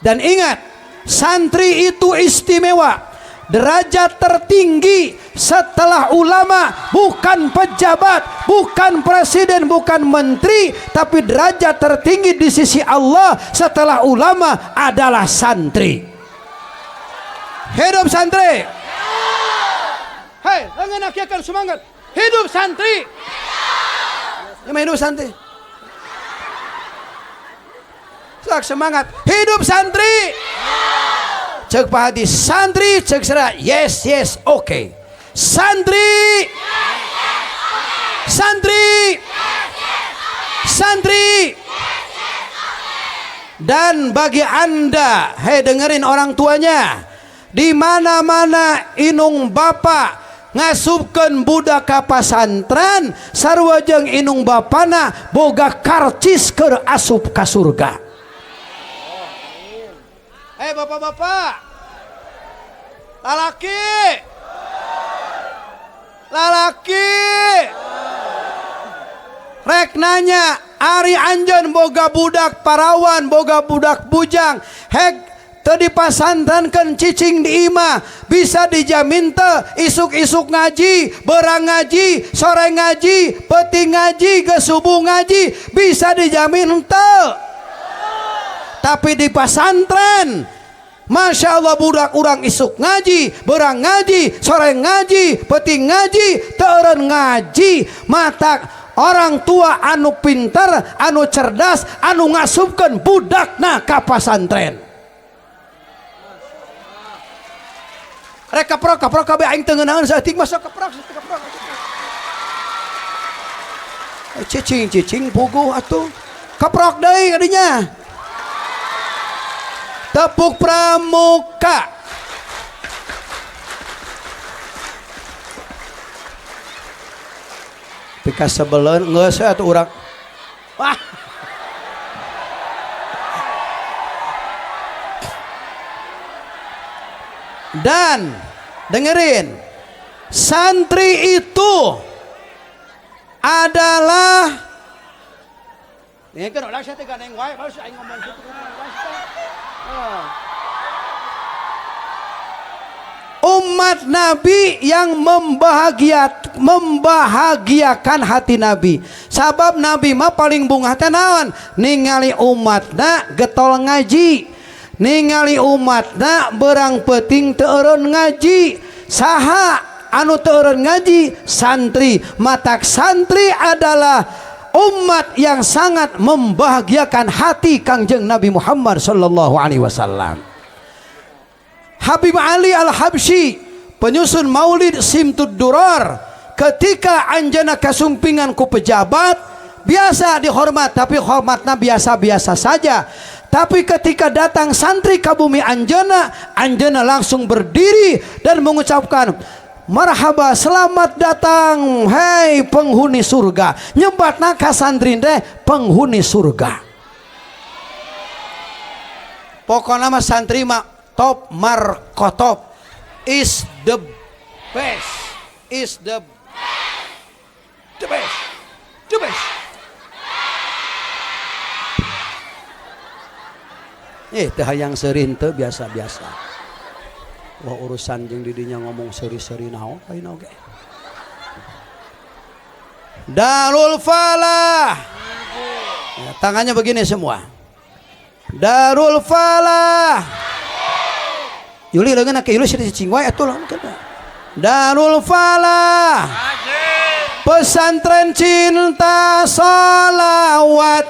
[SPEAKER 1] Dan ingat, santri itu istimewa. Derajat tertinggi setelah ulama bukan pejabat, bukan presiden, bukan menteri, tapi derajat tertinggi di sisi Allah setelah ulama adalah santri. Hidup santri. Hei, lengan akiakan semangat. Hidup santri. Hidup santri. Semangat. Hidup santri. Cek Pak Hadi, santri, cek serah, yes, yes, oke. Okay. Santri, santri, santri. Dan bagi anda, hei dengerin orang tuanya, di mana-mana inung bapak ngasupkeun budak ka pasantren, sarua jeung inung bapana boga karcis keur asup ka surga. Hei bapak-bapak, lalaki, rek nanya, ari anjeun boga budak parawan, boga budak bujang, hek teu dipasantrenkeun cicing di imah bisa dijamin teu isuk-isuk ngaji, beurang ngaji, sore ngaji, peuting ngaji, geus subuh ngaji bisa dijamin teu. Tapi di pasantren Masya Allah budak urang isuk ngaji, beurang ngaji, sore ngaji, peuting ngaji, teu eureun ngaji. Mata orang tua anu pinter, anu cerdas, anu ngasupkeun budakna ka pasantren. Rek kaprok kabeh aing teu ngeunaheun saeutik mah sok kaprok. Cicing puguh atuh. Kaprok deui kadinya. Tepuk pramuka. Pika sebeleun geus atuh urang. Wah. Dan dengerin, santri itu adalah umat Nabi yang membahagiakan hati Nabi. Sabab Nabi mah paling bungah teh naon? Ningali umatna getol ngaji, ningali umatna berang peuting teu eureun ngaji. Saha anu teu eureun ngaji? Santri. Matak santri adalah umat yang sangat membahagiakan hati Kangjeng Nabi Muhammad sallallahu alaihi wasallam. Habib Ali Al-Habsyi, penyusun Maulid Simtud Durar, ketika anjeunna kasumpingan ku pejabat biasa dihormat, tapi hormatna biasa-biasa saja. Tapi ketika datang santri ka bumi anjeunna langsung berdiri dan mengucapkan marhaba, selamat datang hei penghuni surga. Nyebatna ka santri teh penghuni surga. Pokokna mah santri mah top markotop, is the best, is the best, the best. Teh hayang seurin teu biasa-biasa. Wah urusan jeung didinya ngomong seri-seri naon ayeuna oge. Darul Falah. Ya, tangannya begini semua. Darul Falah. Yuli leungeun ke Yuli seueur cicing wae atuh lamun kana. Darul Falah. Pesantren cinta salawat.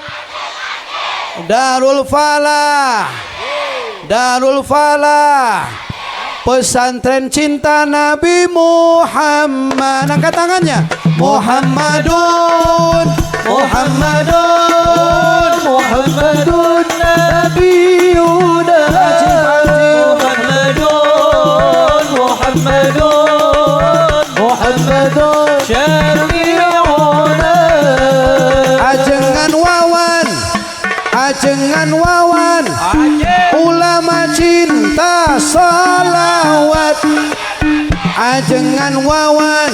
[SPEAKER 1] Darul Falah, Darul Falah, pesantren cinta Nabi Muhammad. Angkat tangannya. Muhammadun, Muhammadun, Muhammadun Nabiyuna. Muhammadun, Muhammadun, Muhammadun Syafi'una. Ajengan wawan, ajengan wawan, ulama cinta salawat. Ajengan wawan,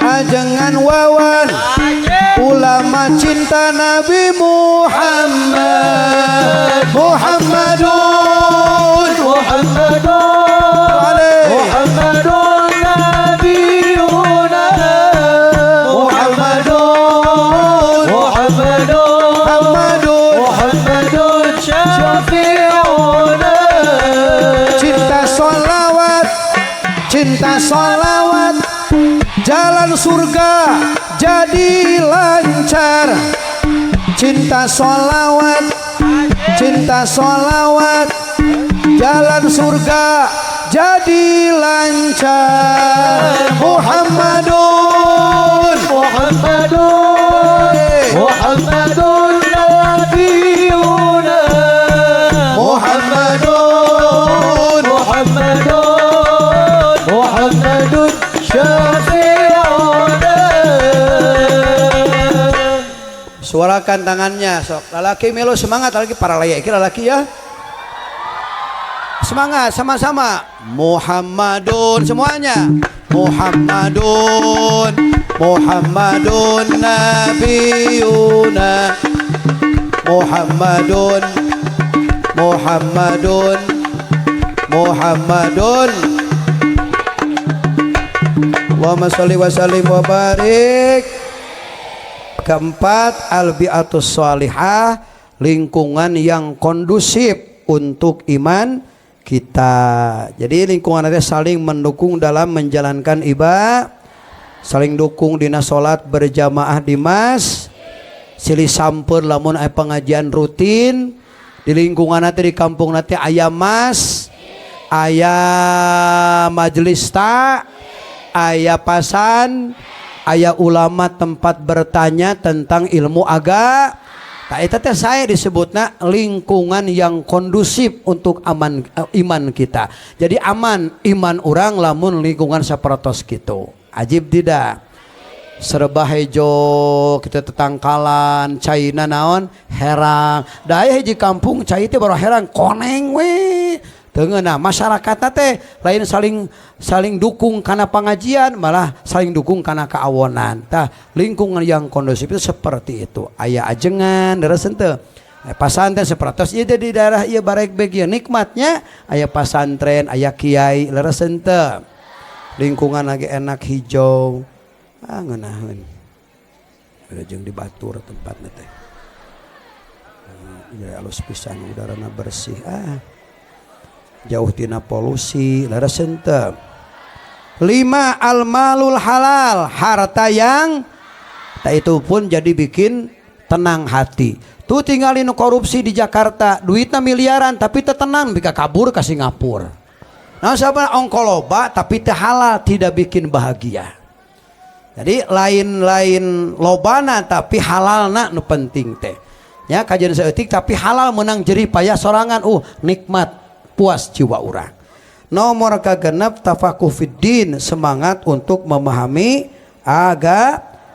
[SPEAKER 1] ajengan wawan, ulama cinta Nabi Muhammad. Muhammadun, Muhammadun, Muhammadun Nabiyuna. Muhammadun, Muhammadun, Muhammadun Syafi'una. Cinta salawat, cinta salawat, jalan surga jadi lancar. Cinta salawat, cinta salawat, jalan surga jadi lancar. Muhammadun, Muhammadun, Muhammadun Nabiyuna. Muhammadun, Muhammadun, Muhammadun Syafi'una. Suarakan tangannya sok. Lalaki melo semangat, lagi para layak iki lalaki ya. Semangat sama-sama. Muhammadun semuanya. Muhammadun, Muhammadun Nabiyuna. Muhammadun, Muhammadun Muhammadun. Allahumma sholli wa sallim wa barik. Keempat, al-bi'atus sholihah, lingkungan yang kondusif untuk iman kita. Jadi lingkungan itu saling mendukung dalam menjalankan ibadah, saling dukung dina salat berjamaah di mas, silih sampeur lamun aya pengajian rutin di lingkungan nanti di kampung nanti aya mas, aya majelis ta, aya pasan, aya ulama tempat bertanya tentang ilmu agama. Nah, itu teh saya disebutnya lingkungan yang kondusif untuk iman kita. Jadi aman iman orang lamun lingkungan sapertos gitu. Ajib tidak? Serba hejo, kita tetangkalan, caina naon, herang. Da aya hiji kampung cai teh baru herang koneng we. Teungeuna masyarakat teh lain saling dukung karena pengajian, malah saling dukung karena keawonan. Tah lingkungan yang kondusif itu seperti itu. Aya ajengan leres henteu. Pasantren seperti ieu di daerah ieu barek begi nikmatnya aya pasantren, aya kiai leres henteu. Lingkungan lagi enak hijau. Ngeunaheun. Jeung di batur tempatna teh. Ya alus pisan udarana bersih. Jauh tina polusi leres henteu. 5 al-malul halal, harta yang itu pun jadi bikin tenang hati. Tuh tinggalin korupsi di Jakarta, duitnya miliaran tapi tenang bika kabur ke Singapura. Nah sahabat ongkoloba tapi teh halal tidak bikin bahagia. Jadi lain-lain lobana tapi halalna nu penting teh. Ya kajian saeutik tapi halal menang jerih payah sorangan nikmat. Puas jiwa orang. Nomor kagenep tafakuh fiddin, semangat untuk memahami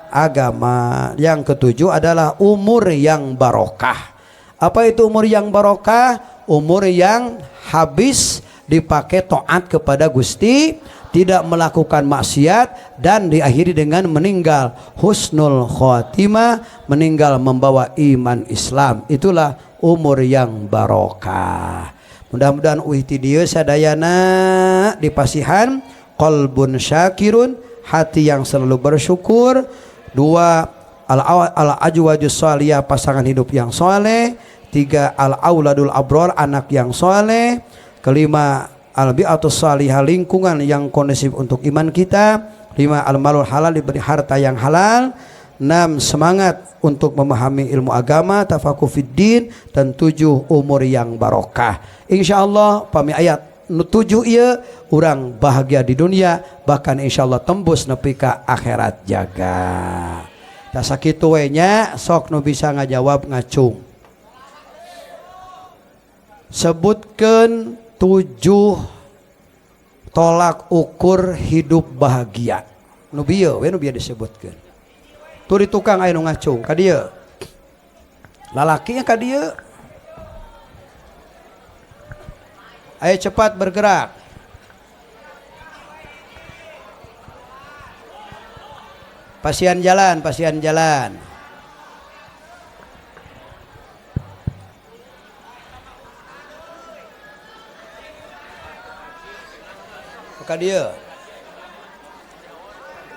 [SPEAKER 1] agama. Yang ketujuh adalah umur yang barokah. Apa itu umur yang barokah? Umur yang habis dipakai taat kepada Gusti, tidak melakukan maksiat, dan diakhiri dengan meninggal husnul khotimah, meninggal membawa iman Islam. Itulah umur yang barokah. Mudah-mudahan ti dieu sadayana dipasihan qalbun syakirun, hati yang selalu bersyukur. 2 al-ajwajus shalihah, pasangan hidup yang soleh. 3 al-auladul abror, anak yang soleh. 5 al-bi'atus shalihah, lingkungan yang kondusif untuk iman kita. 5 al-malul halal, diberi harta yang halal. 6 semangat untuk memahami ilmu agama, tafakuh fiddin. Dan 7 umur yang barokah. Insyaallah pami ayat 7 ieu urang bahagia di dunia, bahkan insyaallah tembus nepi ka akhirat jaga. Da sakitu we nya sok nu bisa ngajawab ngacung. Sebutkeun 7 tolak ukur hidup bahagia. Nu bieu disebutkeun. Turi tukang aya nu ngacung ka dieu. Lalakinya ka dieu. Ayo cepat bergerak. Pasien jalan, pasien jalan. Ka dieu.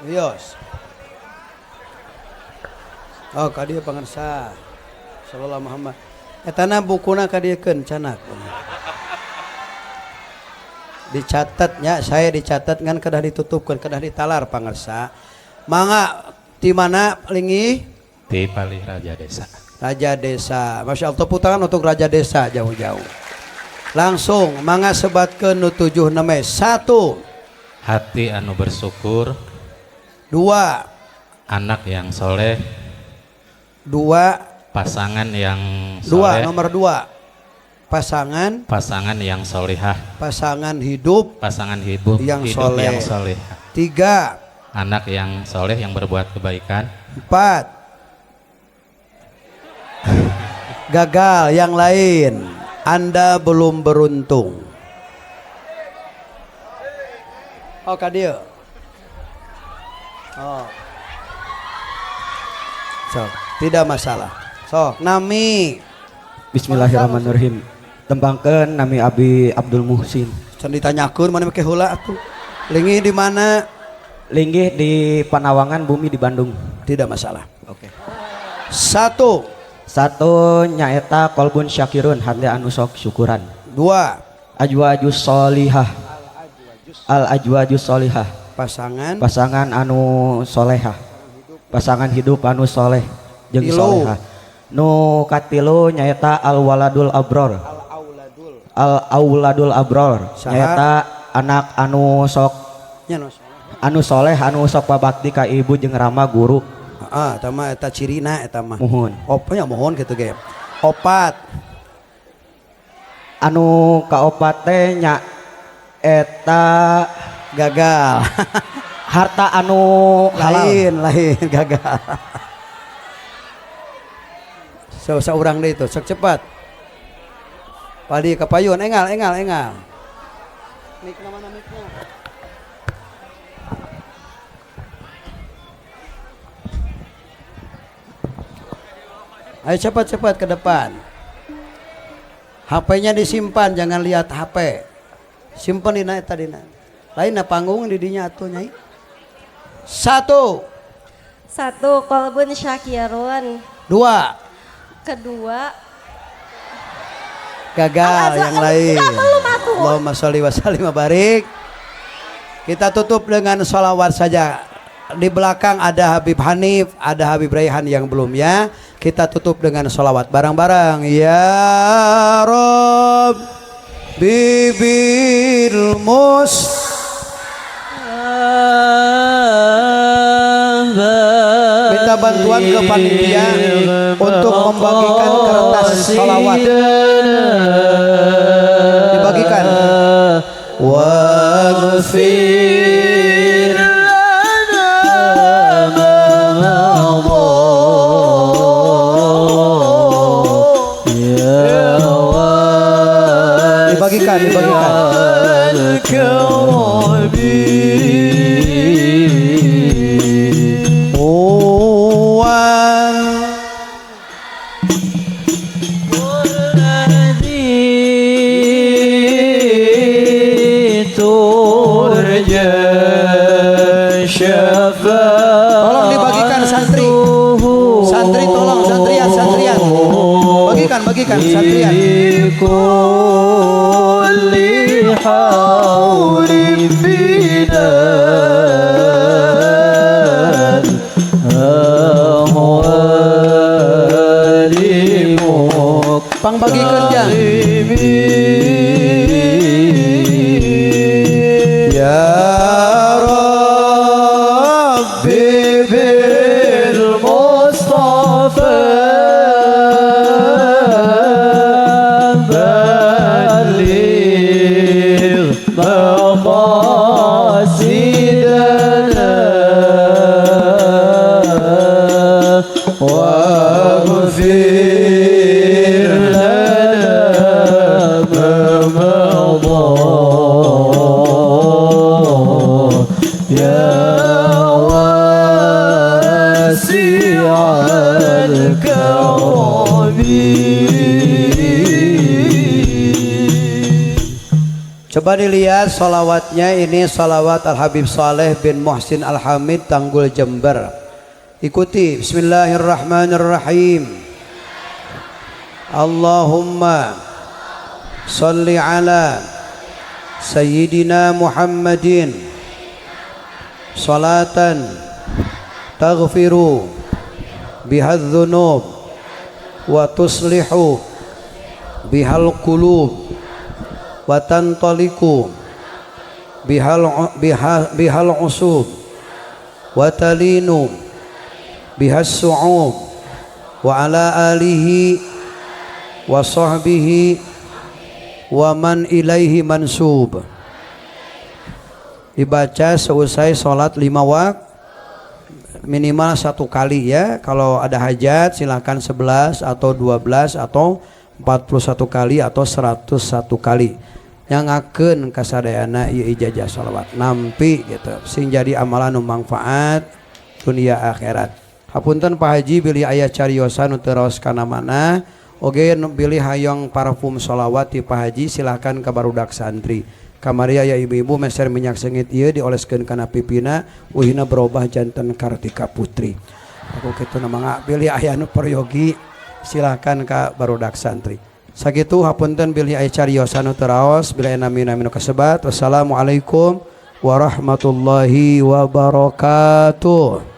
[SPEAKER 1] Yos. Oh, ka dieu pangarsa. Sallallahu Muhammad. Etana bukuna ka dieukeun canak. Dicatatnya, saya dicatat ngan kedah ditutupkan, kedah ditalar pangarsa. Mangga di mana lingi?
[SPEAKER 3] Di Palih Raja Desa.
[SPEAKER 1] Raja Desa. Masya Allah, tepuk tangan untuk Raja Desa jauh-jauh. Langsung mangga sebatkeun nu 7 nama. 1
[SPEAKER 3] hati anu bersyukur.
[SPEAKER 1] 2
[SPEAKER 3] anak yang soleh.
[SPEAKER 1] 2
[SPEAKER 3] pasangan yang soleh.
[SPEAKER 1] 2 nomor 2 pasangan
[SPEAKER 3] yang solihah,
[SPEAKER 1] pasangan hidup yang soleh. 3
[SPEAKER 3] anak yang soleh yang berbuat kebaikan.
[SPEAKER 1] 4 gagal yang lain, Anda belum beruntung. Oh kadio. Oh. So, tidak masalah. So, nami
[SPEAKER 4] Bismillahirrahmanirrahim. Tembangkeun nami Abi Abdul Muhsin.
[SPEAKER 1] can ditanyakeun mana make heula atuh. Linggih di mana?
[SPEAKER 4] Linggih di Panawangan, Bumi di Bandung.
[SPEAKER 1] Tidak masalah.
[SPEAKER 4] Oke.
[SPEAKER 1] Satu.
[SPEAKER 4] Satu nyaeta kolbun syakirun, hati anu sok syukuran.
[SPEAKER 1] Dua.
[SPEAKER 4] Ajwajus solihah. Al ajwajus solihah.
[SPEAKER 1] Pasangan.
[SPEAKER 4] Pasangan anu solehah. Pasangan hidup anu soleh jeung
[SPEAKER 1] Tilu.
[SPEAKER 4] solehah. Nu katilu nyaeta al waladul abror. Al auladul abror.
[SPEAKER 1] Saha?
[SPEAKER 4] Nyaeta anak anu sok
[SPEAKER 1] Nya no.
[SPEAKER 4] anu soleh anu sok pabakti ka ibu jeung rama guru.
[SPEAKER 1] Eta mah eta cirina eta mah.
[SPEAKER 4] Muhun.
[SPEAKER 1] Opanya mohon gitu ge. Opat.
[SPEAKER 4] Anu kaopat teh nya eta
[SPEAKER 1] Gagal.
[SPEAKER 4] harta anu halal.
[SPEAKER 1] lain gagal. Saurang deh itu, sok cepat. Padi kapayun, engal. Mik mana miknya? Ayo cepat ke depan. HP-nya disimpan, jangan lihat HP. Simpan dina eta dina. Lain na panggung di dinya atuh nyai. Satu.
[SPEAKER 5] Kolbun syakirun.
[SPEAKER 1] Dua.
[SPEAKER 5] Kedua
[SPEAKER 1] Gagal yang lain.
[SPEAKER 5] belum atuh.
[SPEAKER 1] Allahumma sholli wa sallim wa barik. Kita tutup dengan sholawat saja. Di belakang ada Habib Hanif, ada Habib Raihan yang belum ya. Kita tutup dengan sholawat bareng-bareng. Ya Rob Bibil Mus. Minta bantuan ke panitia untuk membagikan kertas sholawat. Dibagikan. Waghfir dibagikan. Tolong dibagikan santri. Santri tolong, santrian. Bagikan santrian. Pang bagikan ya. Ya Rabbi bil Mustafa baligh maqasidana waghfir lana ma مضى يا واسع الكرم. Coba dilihat salawatnya, ini salawat Al Habib Saleh bin Muhsin Al Hamid Tanggul Jember. Ikuti. Bismillahirrahmanirrahim. Allahumma salli ala Sayyidina Muhammadin salatan taghfiru bihal dhunub wa tuslihu bihal qulub wa tantaliku bihal usub wa talinu bihas su'ub wa ala alihi wa sahbihi wa man ilaihi mansub. Dibaca seusai sholat 5 waktu minimal 1 kali ya. Kalau ada hajat silahkan 11 atau 12 atau 41 kali atau 101 kali. Nyangakeun kasadayana ieu ijazah sholawat nampi gitu sing jadi amalan nu manfaat dunia akhirat. Hapunten Pak Haji bilih aya cariosan nu teu raos kana mana oge bilih hayong parfum sholawat ti Pak Haji silahkan ke barudak santri. Kamaria ya ibu-ibu meser minyak sengit ieu dioleskeun kana pipina uhina berubah janten Kartika Putri. Aku kitu na mangga pilih aya anu peryogi silakan ka barudak santri. Sakitu hapunten bilih aya cariosan nu teu raos bila nami nu kasebat. Wassalamualaikum warahmatullahi wabarakatuh.